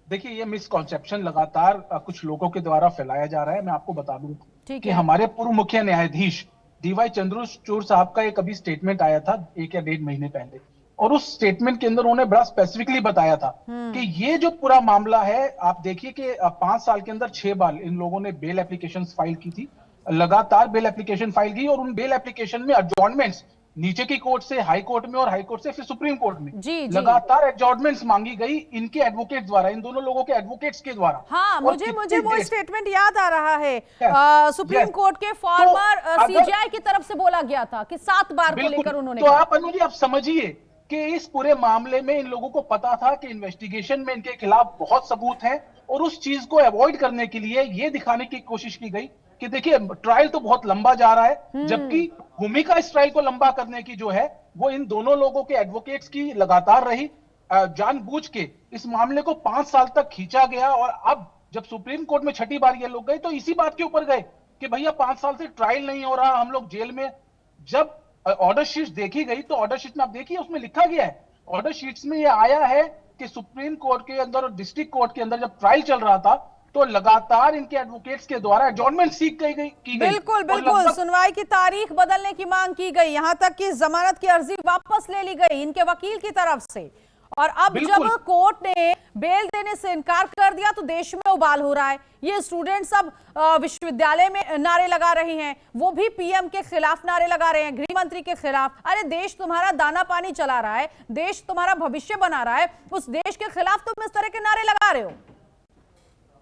देखिए, ये मिसकॉन्सेप्शन लगातार कुछ लोगों के द्वारा फैलाया जा रहा है। मैं आपको बता दूं कि हमारे पूर्व मुख्य न्यायाधीश डीवाई चंद्रचूड़ साहब का एक अभी स्टेटमेंट आया था 1 या 1.5 महीने पहले, और उस स्टेटमेंट के अंदर उन्होंने बड़ा स्पेसिफिकली बताया था कि ये जो पूरा मामला है, आप देखिए कि 5 साल के अंदर 6 बार इन लोगों ने बेल एप्लीकेशन फाइल की थी, लगातार बेल एप्लीकेशन फाइल की, और उन बेल एप्लीकेशन में एडजॉर्नमेंट्स नीचे की कोर्ट से, हाई कोर्ट में, और हाई कोर्ट से फिर सुप्रीम कोर्ट में लगातार एडजॉर्नमेंट्स मांगी गई इनके एडवोकेट द्वारा, इन दोनों लोगों के एडवोकेट्स के द्वारा। हाँ, मुझे वो स्टेटमेंट याद आ रहा है, सुप्रीम कोर्ट के फॉर्मर सीजेआई की तरफ से बोला गया था कि 7 बार को लेकर उन्होंने। तो आप अनुजी, आप समझिए कि इस पूरे मामले में इन लोगों को पता था कि इन्वेस्टिगेशन में इनके खिलाफ बहुत सबूत हैं, और उस चीज को अवॉइड करने के लिए ये दिखाने की कोशिश की गई कि देखिए ट्रायल तो बहुत लंबा जा रहा है, जबकि भूमिका इस ट्रायल को लंबा करने की जो है वो इन दोनों लोगों के एडवोकेट्स की लगातार रही। जानबूझ के इस मामले को 5 साल तक खींचा गया, और अब जब सुप्रीम कोर्ट में 6ठी बार ये लोग गए तो इसी बात के ऊपर गए कि भैया 5 साल से ट्रायल नहीं हो रहा, हम लोग जेल में। जब ऑर्डर शीट्स देखी गई तो ऑर्डर शीट में आप देखिए, उसमें लिखा गया है, ऑर्डर शीट्स में ये आया है कि सुप्रीम कोर्ट के अंदर और डिस्ट्रिक्ट कोर्ट के अंदर जब ट्रायल चल रहा था तो लगातार इनके एडवोकेट्स के द्वारा एडजॉर्नमेंट सीख की गई। बिल्कुल सुनवाई की तारीख बदलने की मांग की गई, यहां तक कि जमानत की अर्जी वापस ले ली गई इनके वकील की तरफ से, और अब जब कोर्ट ने बेल देने से इनकार कर दिया तो देश में उबाल हो रहा है। ये स्टूडेंट्स अब विश्वविद्यालय में नारे लगा रहे हैं, वो भी पीएम के खिलाफ नारे लगा रहे हैं, गृह मंत्री के खिलाफ। अरे देश तुम्हारा दाना पानी चला रहा है, देश तुम्हारा भविष्य बना रहा है, उस देश के खिलाफ तुम इस तरह के नारे लगा रहे हो।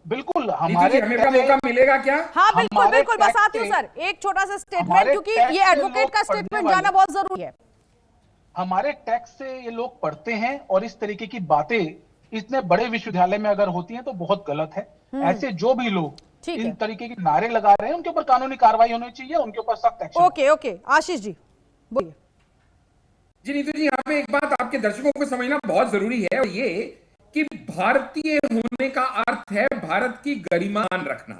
बिल्कुल, हमारे हमें मौका मिलेगा क्या? हाँ बिल्कुल, बस आती हूँ सर, एक छोटा सा स्टेटमेंट, क्योंकि ये एडवोकेट का स्टेटमेंट जाना बहुत जरूरी है। हमारे टैक्स से ये लोग पढ़ते हैं, और इस तरीके की बातें इतने बड़े विश्वविद्यालय में अगर होती हैं तो बहुत गलत है। ऐसे जो भी लोग इन तरीके के नारे लगा रहे हैं उनके ऊपर कानूनी कार्रवाई होनी चाहिए, उनके ऊपर सख्त एक्शन। ओके, आशीष जी बोलिए। जी नीतू जी, यहाँ पे एक बात आपके दर्शकों को समझना बहुत जरूरी है, और ये कि भारतीय होने का अर्थ है भारत की गरिमा रखना।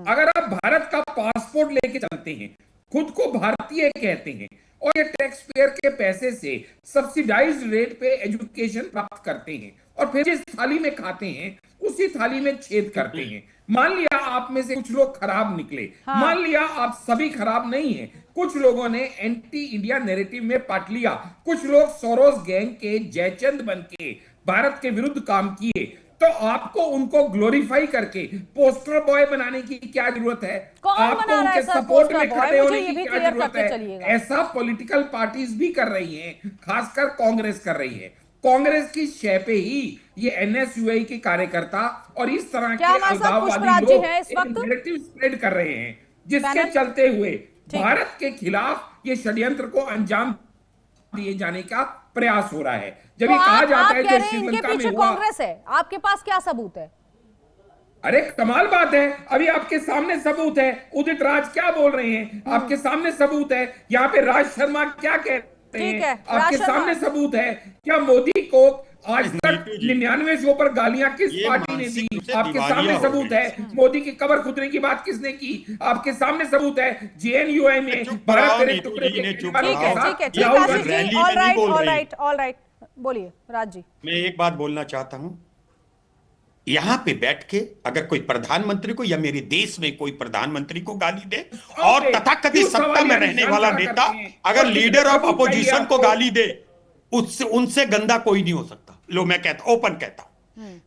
अगर आप भारत का पासपोर्ट लेके चलते हैं, खुद को भारतीय कहते हैं, और ये टैक्स पेयर के पैसे से सब्सिडाइज्ड रेट पे एजुकेशन प्राप्त करते हैं, और फिर जिस थाली में खाते हैं उसी थाली में छेद करते हैं। मान लिया आप में से कुछ लोग खराब निकले, मान लिया आप सभी खराब नहीं हैं, कुछ लोगों ने एंटी इंडिया नैरेटिव में पार्ट लिया, कुछ लोग सोरोस गैंग के जयचंद बन के भारत के विरुद्ध काम किए, तो आपको उनको ग्लोरीफाई करके पोस्टर बॉय बनाने की क्या जरूरत है? आपको उनके सपोर्ट में खड़े होने की क्या जरूरत है? ऐसा पॉलिटिकल पार्टीज भी कर रही हैं, खासकर कांग्रेस कर रही है। कांग्रेस की शय पे ही ये एनएसयूआई के कार्यकर्ता और इस तरह के अलगाववादी लोग एक नैरेटिव स्प्रेड कर रहे हैं, जिसके चलते हुए भारत के खिलाफ ये षड्यंत्र को अंजाम दिए जाने का प्रयास हो रहा है। जब ये कहा जाता है जो श्रीलंका में हुआ, कांग्रेस है, आपके पास क्या सबूत है? अरे कमाल बात है, अभी आपके सामने सबूत है। उदित राज क्या बोल रहे हैं, आपके सामने सबूत है। यहाँ पे राज शर्मा क्या कहते हैं, आपके सामने सबूत है। क्या मोदी को आज तक 99 शो पर गालियां किस पार्टी ने दी, आपके सामने सबूत है। मोदी की कबर खुदने की बात किसने की, आपके सामने सबूत है। जेएनयूआई में भारत तेरे टुकड़े ऑलराइट बोलिए राज जी। मैं एक बात बोलना चाहता हूं, यहां पे बैठ के अगर कोई प्रधानमंत्री को या मेरे देश में कोई प्रधानमंत्री को गाली दे, और तथाकथित सत्ता में रहने वाला नेता अगर लीडर ऑफ अपोजिशन को गाली दे, उससे उनसे गंदा कोई नहीं हो सकता। लो मैं कहता ओपन कहता हूं,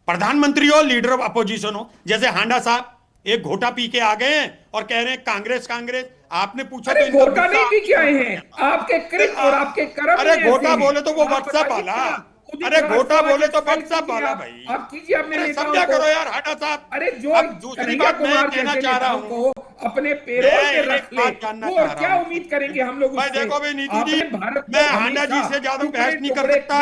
प्रधानमंत्री हो लीडर ऑफ अपोजिशन हो, जैसे हांडा साहब एक घोटा पी के आ गए हैं और कह रहे हैं कांग्रेस कांग्रेस। आपने पूछा तो घोटा नहीं पी के आए हैं, आपके कृत और आपके कर्म। अरे घोटा बोले तो वो व्हाट्सएप वाला, अरे घोटा बोले तो व्हाट्सएप वाला भाई। आप कीजिए अपने समझा करो यार हांडा साहब। अरे जो दूसरी बात मैं कहना चाह रहा हूँ, अपने पैरों पे रख ले, वो क्या उम्मीद करेंगे हम लोग उससे? देखो भाई नीतू जी, मैं हांडा जी से ज्यादा बहस नहीं कर सकता।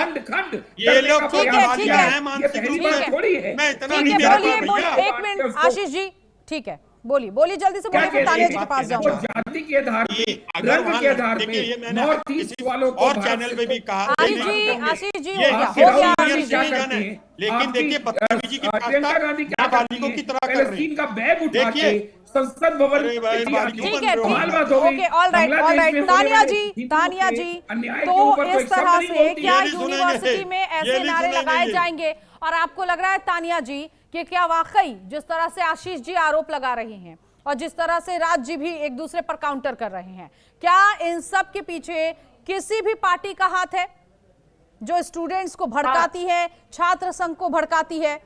ये लोग ठीक है, मानसिक रूप से थोड़ी है। मैं इतना नहीं दे रहा। एक मिनट आशीष जी, ठीक है बोलिए बोलिए, जल्दी से क्या बोलिए, फिर कहते तानिया जी हैं? के पास वो जाऊंगा। जाति के आधार पे, अगर रंग वहाँ के आधार देखिए, ये पे मैंने नॉर्थ ईस्ट किसी वालों को और भारत चैनल से पे भी कहा, आशीष लेकिन जी, आपके- आशीष जी, ये हो गया, आपके हो राहुल गया गांधी आशीष क्या जी। करते हैं? लेकिन आपकी, देखिए बदतमीजी की प्रियंका गांधी क्या करती नाबालिगों हैं? की तरह कर रहे पैलेस्टीन हैं। का बैग उठा के देखिए, संसद भवन अरे भाई, में नाबालिगों आती ठीक बन है, रहे हो ठीक कमाल आप। बात हो गई। ओके, ऑल राइट, बांग्लादेश में होने तानिया वाले जी, हिंदुओं तानिया के जी, अन्याय के तो ऊपर तो इस एक शब्द तरह नहीं से बोलती क्या है। नहीं सुनेंगे, यूनिवर्सिटी में ये ऐसे नहीं नारे सुनेंगे लगाए ये। जाएंगे? और आपको लग रहा है तानिया जी कि क्या वाकई जिस तरह से आशीष जी आरोप लगा रहे हैं और जिस तरह से राज जी भी एक दूसरे पर काउंटर कर रहे हैं, क्या इन सब के पीछे किसी भी पार्टी का हाथ है जो स्टूडेंट्स को भड़काती है, छात्र संघ को भड़काती है?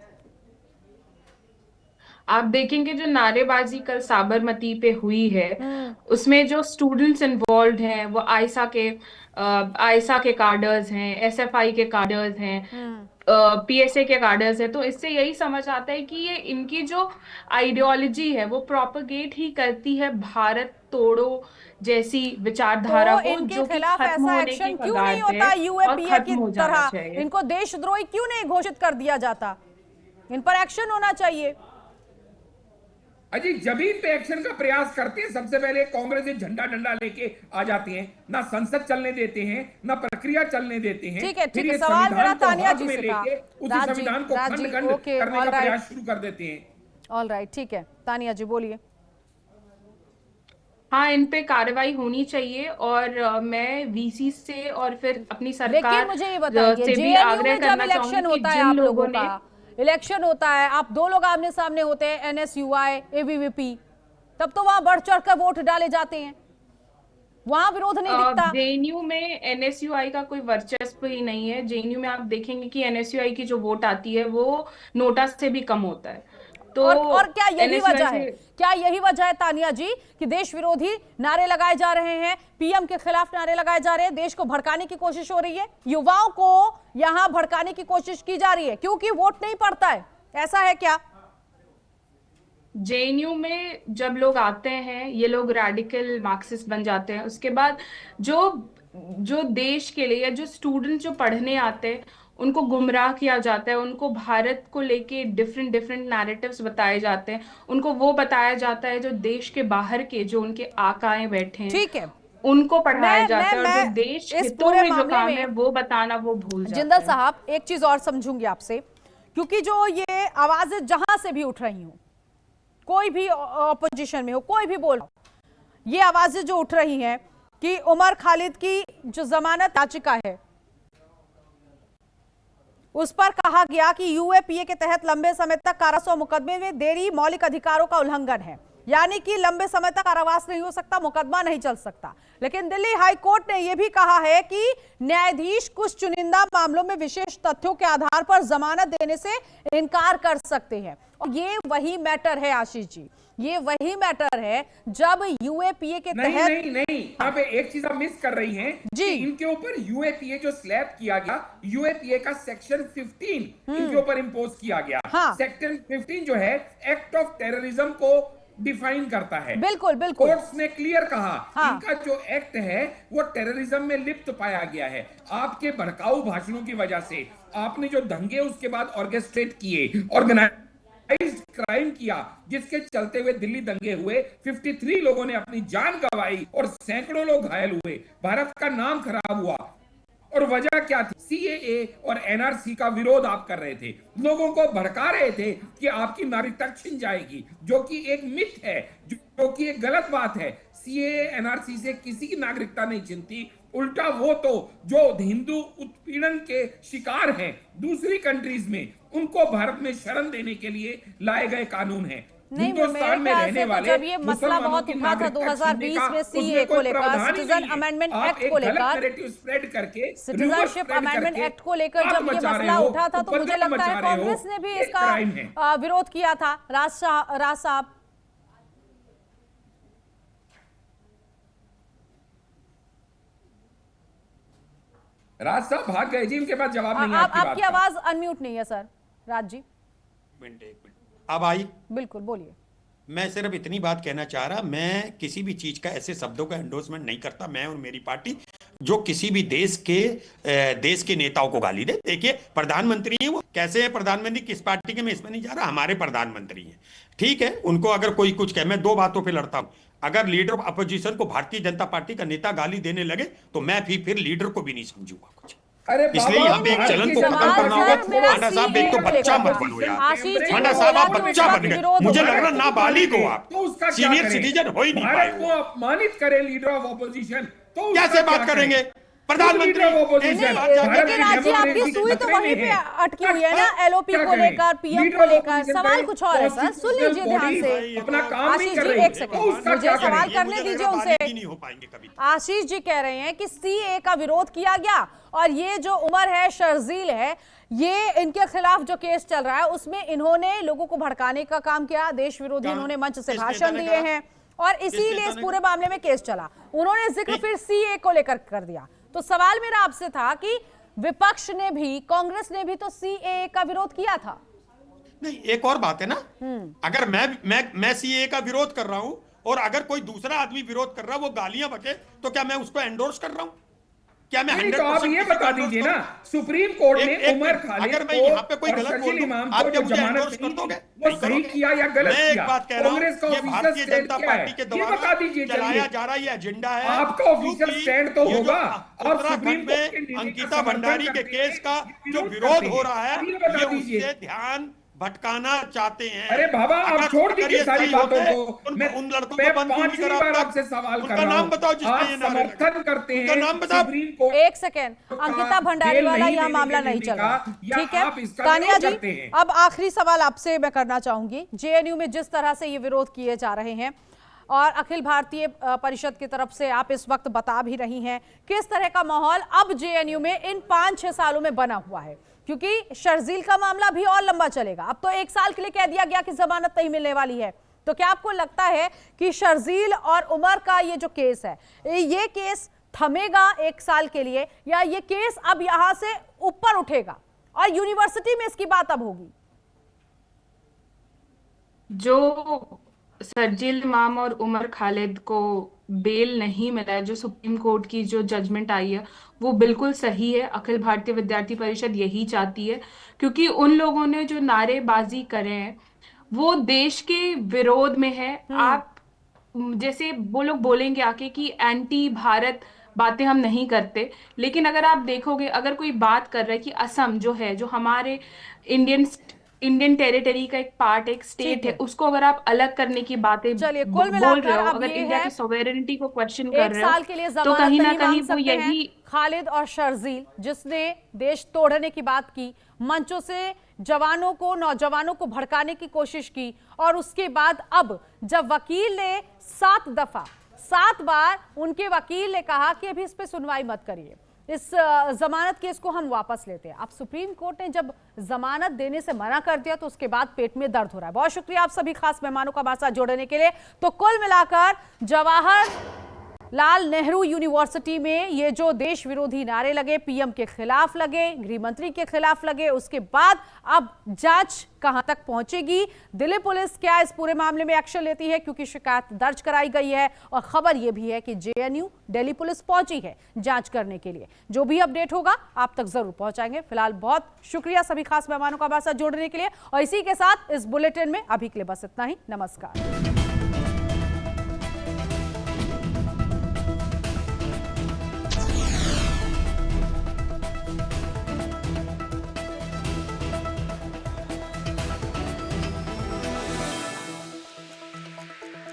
आप देखेंगे जो नारेबाजी कल साबरमती पे हुई है, उसमें जो स्टूडेंट्स इन्वॉल्व हैं वो आयसा के कार्डर्स हैं, एसएफआई के कार्डर्स हैं, पीएसए के कार्डर्स हैं। तो इससे यही समझ आता है कि ये इनकी जो आइडियोलॉजी है वो प्रोपेगेट ही करती है भारत तोड़ो जैसी विचारधारा तो को, इनके जो कि खिलाफ खत्म ऐसा होने एक्शन की क्यों कगार नहीं पे होता है यूएपीए और की खत्म हो जाना तरह? चाहिए। इनको देशद्रोही क्यों नहीं घोषित कर दिया जाता? इन पर एक्शन होना चाहिए। अजी जमीन पे एक्शन का प्रयास करते हैं, सबसे पहले कांग्रेस से झंडा डंडा लेके आ जाते हैं, ना संसद चलने देते हैं, ना प्रक्रिया चलने देते हैं। ठीक है, फिर ठीक है, ये सवाल संविधान मेरा को तानिया हाथ जी में से लेके था। उसी संविधान को राज जी, खंड ओके, करने ऑल का राइट। प्रयास शुरू कर देते हैं। ऑल राइट, ठीक है, तानिया जी बोलिए। हाँ, इन पे कार्रवाई होनी चाहिए और मैं वीसी से और फिर अपनी लेकिन सरकार मुझे ये बताइए, से भी जेएनयू आग्रह में जब करना इलेक्शन चाहूंगी कि होता है, जिन आप लोगों लोगों ने का इलेक्शन होता है, आप दो लोग आमने सामने होते हैं, एनएसयूआई एबीवीपी, तब तो वहां बढ़ चढ़ कर वोट डाले जाते हैं, वहां विरोध नहीं दिखता। जेएनयू में एनएसयूआई का कोई वर्चस्व ही नहीं है। जेएनयू में आप देखेंगे कि एनएसयूआई की जो वोट आती है वो नोटा से भी कम होता है। तो और क्या यही NSUI वजह है, क्या यही वजह है तानिया जी कि देश विरोधी नारे लगाए जा रहे हैं, पीएम के खिलाफ नारे लगाए जा रहे हैं, देश को भड़काने की कोशिश हो रही है, युवाओं को यहां भड़काने की कोशिश की जा रही है क्योंकि वोट नहीं पड़ता है? ऐसा है क्या? जेएनयू में जब लोग आते हैं ये लोग रैडिकल मार्क्सिस्ट बन जाते हैं। उसके बाद जो देश के लिए या जो स्टूडेंट जो पढ़ने आते हैं उनको गुमराह किया जाता है, उनको भारत को लेके डिफरेंट नैरेटिव्स बताए जाते हैं, उनको वो बताया जाता है जो देश के बाहर के जो उनके आकाएं बैठे हैं, ठीक है, उनको पढ़ाया जाता है, और मैं जो देश इस हितों पूरे में जो मामले काम में है वो बताना वो भूल जाते जिंदल हैं। साहब एक चीज और समझूंगी आपसे, क्योंकि जो ये आवाजें जहां से भी उठ रही हूं, कोई भी ऑपोजिशन में हो, कोई भी बोल, ये आवाजें जो उठ रही हैं कि उमर खालिद की जो जमानत याचिका है उस पर कहा गया कि यूएपीए के तहत लंबे समय तक कारावास मुकदमे में देरी मौलिक अधिकारों का उल्लंघन है, यानी कि लंबे समय तक कारावास नहीं हो सकता, मुकदमा नहीं चल सकता। लेकिन दिल्ली हाई कोर्ट ने यह भी कहा है कि न्यायाधीश कुछ चुनिंदा मामलों में विशेष तथ्यों के आधार पर जमानत देने से इनकार कर सकते हैं। और ये वही मैटर है आशीष जी, ये वही मैटर है जब यूएपीए के तहत नहीं, यहाँ पे एक चीज आप मिस कर रही हैं जी। कि इनके ऊपर यूएपीए जो स्लैब किया गया, यूएपीए का सेक्शन 15 इनके ऊपर इंपोज किया गया। हाँ। सेक्शन 15 जो है एक्ट ऑफ टेररिज्म को डिफाइन करता है। बिल्कुल बिल्कुल, कोर्ट्स ने क्लियर कहा हाँ। इनका जो एक्ट है वो टेररिज्म में लिप्त पाया गया है। आपके भड़काऊ भाषणों की वजह से आपने जो दंगे उसके बाद ऑर्केस्ट्रेट किए, ऑर्गेनाइज्ड क्राइम किया, जिसके चलते हुए दिल्ली दंगे हुए, 53 लोगों ने अपनी जान गंवाई और सैकड़ों लोग घायल हुए, भारत का नाम खराब हुआ। और वजह क्या थी? सीएए और एनआरसी का विरोध आप कर रहे थे, लोगों को भड़का रहे थे कि आपकी नागरिकता छिन जाएगी, जो कि एक मिथ है, जो कि एक गलत बात है। सीएए एनआरसी से किसी की नागरिकता नहीं छिनती, उल्टा वो तो जो हिंदू उत्पीड़न के शिकार हैं दूसरी कंट्रीज में, उनको भारत में शरण देने के लिए लाए गए कानून है। नहीं, हिंदुस्तान में रहने वाले जब ये मसला बहुत उठा था 2020 में सीए को लेकर, सिटीजन अमेंडमेंट एक्ट को लेकर, स्प्रेड करके, सिटीजनशिप अमेंडमेंट एक्ट को लेकर जब ये मसला उठा था तो मुझे लगता है कांग्रेस ने भी इसका विरोध किया था। राज साहब, राज साहब भाग गए जी, इनके पास जवाब नहीं है आपकी आवाज अनम्यूट नहीं है सर। राज जी, एक मिनट, अब आई? बिल्कुल बोलिए। मैं सिर्फ इतनी बात कहना चाह रहा, मैं किसी भी चीज का ऐसे शब्दों का एंडोर्समेंट नहीं करता। मैं और मेरी पार्टी जो किसी भी देश के नेताओं को गाली दे। देखिए प्रधानमंत्री है, वो कैसे है प्रधानमंत्री, किस पार्टी के, मैं इसमें नहीं जा रहा, हमारे प्रधानमंत्री हैं, ठीक है। उनको अगर कोई कुछ कहे, मैं दो बातों पे लड़ता हूं, अगर लीडर ऑफ अपोजिशन को भारतीय जनता पार्टी का नेता गाली देने लगे तो मैं फिर लीडर को भी नहीं समझूंगा कुछ। अरे इसलिए यहाँ पे एक चलन को खत्म करना होगा। पांडा साहब एक तो बच्चा मत बनो यार, पांडा साहब आप बच्चा बन गए, मुझे लग रहा नाबालिग हो आप, सीनियर सिटीजन हो ही नहीं पाए। भारत को अपमानित करे लीडर ऑफ ऑपोजिशन तो कैसे बात करेंगे प्रधानमंत्री? लेकिन आज आपकी सुई तो वहीं पे अटकी हुई है ना, एलओपी को लेकर, पीएम को लेकर। सवाल कुछ और है सर, सुन लीजिए ध्यान से। अपना काम आशीष नहीं कर जी रही, एक सेकंड, मुझे सवाल करने दीजिए उनसे। नहीं हो पाएंगे कभी। आशीष जी कह रहे हैं कि सीए का विरोध किया गया और ये जो उमर है, शर्जील है, ये इनके खिलाफ जो केस चल रहा है उसमें इन्होंने लोगों को भड़काने का काम किया, देश विरोधी इन्होंने मंच से भाषण दिए हैं और इसीलिए इस पूरे मामले में केस चला। उन्होंने जिक्र फिर सीए को लेकर कर दिया। तो सवाल मेरा आपसे था कि विपक्ष ने भी, कांग्रेस ने भी तो सीए का विरोध किया था। नहीं, एक और बात है ना, अगर मैं सीए का विरोध कर रहा हूं और अगर कोई दूसरा आदमी विरोध कर रहा है, वो गालियां बके, तो क्या मैं उसको एंडोर्स कर रहा हूं? क्या मैं 100% तो आप ये बता दीजिए ना, सुप्रीम कोर्ट ने उमर खालिद अगर मैं यहाँ पे कोई गलत बोल दूं, इमाम आप को क्या जो मुझे जमानत एंडोर्स कर दोगे? वो सही किया या गलत मैं एक किया? बात कह रहा हूं, कांग्रेस का ये ऑफिशियल भारतीय स्टैंड जनता क्या है? पार्टी के ये बता द्वारा दीजिए चलाया चलिए। जा रहा ये एजेंडा है। आपका ऑफिशियल स्टैंड तो होगा। और सुप्रीम उत्तराखंड कोर्ट के में निर्णय का अंकिता समर्थन भंडारी के करते केस का हैं, जो विरोध विरोध करते हो हैं। रहा है, ये बता ये दीजिए। उससे ध्यान भटकाना चाहते हैं। अरे बाबा, आप अगर- छोड़ अगर दीजिए ये सारी सही बातों होते, को। उन लड़कों मैं को बंद क्यों नहीं 5वीं करा बार अब तक? आपसे सवाल कर उनका रहा नाम हूं। बताओ जिसमें आप ये नारे लगे। समर्थन करते उनका हैं नाम बताओ। सुप्रीम कोर्ट एक सेकेंड, अंकिता भंडारी वाला यह मामला नहीं चल रहा, ठीक है तानिया जी। अब आखिरी सवाल आपसे मैं करना चाहूंगी, जेएनयू में जिस तरह से ये विरोध किए जा रहे हैं और अखिल भारतीय परिषद की तरफ से आप इस वक्त बता भी रही हैं, किस तरह का माहौल अब जेएनयू में इन 5-6 सालों में बना हुआ है? क्योंकि शर्जील का मामला भी और लंबा चलेगा। अब तो 1 साल के लिए कह दिया गया कि जमानत नहीं मिलने वाली है। तो क्या आपको लगता है कि शर्जील और उमर का ये जो केस है, ये केस थमेगा 1 साल के लिए, या ये केस अब यहां से ऊपर उठेगा और यूनिवर्सिटी में इसकी बात अब होगी? जो शर्जील इमाम और उमर खालिद को बेल नहीं मिला है, जो सुप्रीम कोर्ट की जो जजमेंट आई है वो बिल्कुल सही है। अखिल भारतीय विद्यार्थी परिषद यही चाहती है, क्योंकि उन लोगों ने जो नारेबाजी करे हैं वो देश के विरोध में है। आप जैसे वो लोग बोलेंगे आके कि एंटी भारत बातें हम नहीं करते, लेकिन अगर आप देखोगे, अगर कोई बात कर रहा है कि असम जो है, जो हमारे इंडियन टेरिटरी का एक पार्ट, एक स्टेट है, उसको अगर आप अलग करने की बातें चलिए, कुल बोल मिलाकर रहे हो, अब अगर ये इंडिया है की सॉवेरेनिटी को क्वेश्चन 1 कर रहे साल के लिए हो, तो जमानत कहीं ना नहीं कहीं मांग वो सकते हैं यही खालिद और शर्जील, जिसने देश तोड़ने की बात की, मंचों से जवानों को, नौजवानों को भड़काने की कोशिश की, और उसके बाद अब जब वकील ने 7 बार उनके वकील ने कहा कि अभी इस पे सुनवाई मत करिए, इस जमानत केस को हम वापस लेते हैं। अब सुप्रीम कोर्ट ने जब जमानत देने से मना कर दिया तो उसके बाद पेट में दर्द हो रहा है। बहुत शुक्रिया आप सभी खास मेहमानों का हमारे साथ जोड़ने के लिए। तो कुल मिलाकर जवाहरलाल नेहरू यूनिवर्सिटी में ये जो देश विरोधी नारे लगे, पीएम के खिलाफ लगे, गृह मंत्री के खिलाफ लगे, उसके बाद अब जांच कहां तक पहुंचेगी, दिल्ली पुलिस क्या इस पूरे मामले में एक्शन लेती है, क्योंकि शिकायत दर्ज कराई गई है और खबर यह भी है कि जेएनयू दिल्ली पुलिस पहुंची है जांच करने के लिए। जो भी अपडेट होगा आप तक जरूर पहुंचाएंगे। फिलहाल बहुत शुक्रिया सभी खास मेहमानों का हमारे साथ जोड़ने के लिए, और इसी के साथ इस बुलेटिन में अभी के लिए बस इतना ही। नमस्कार।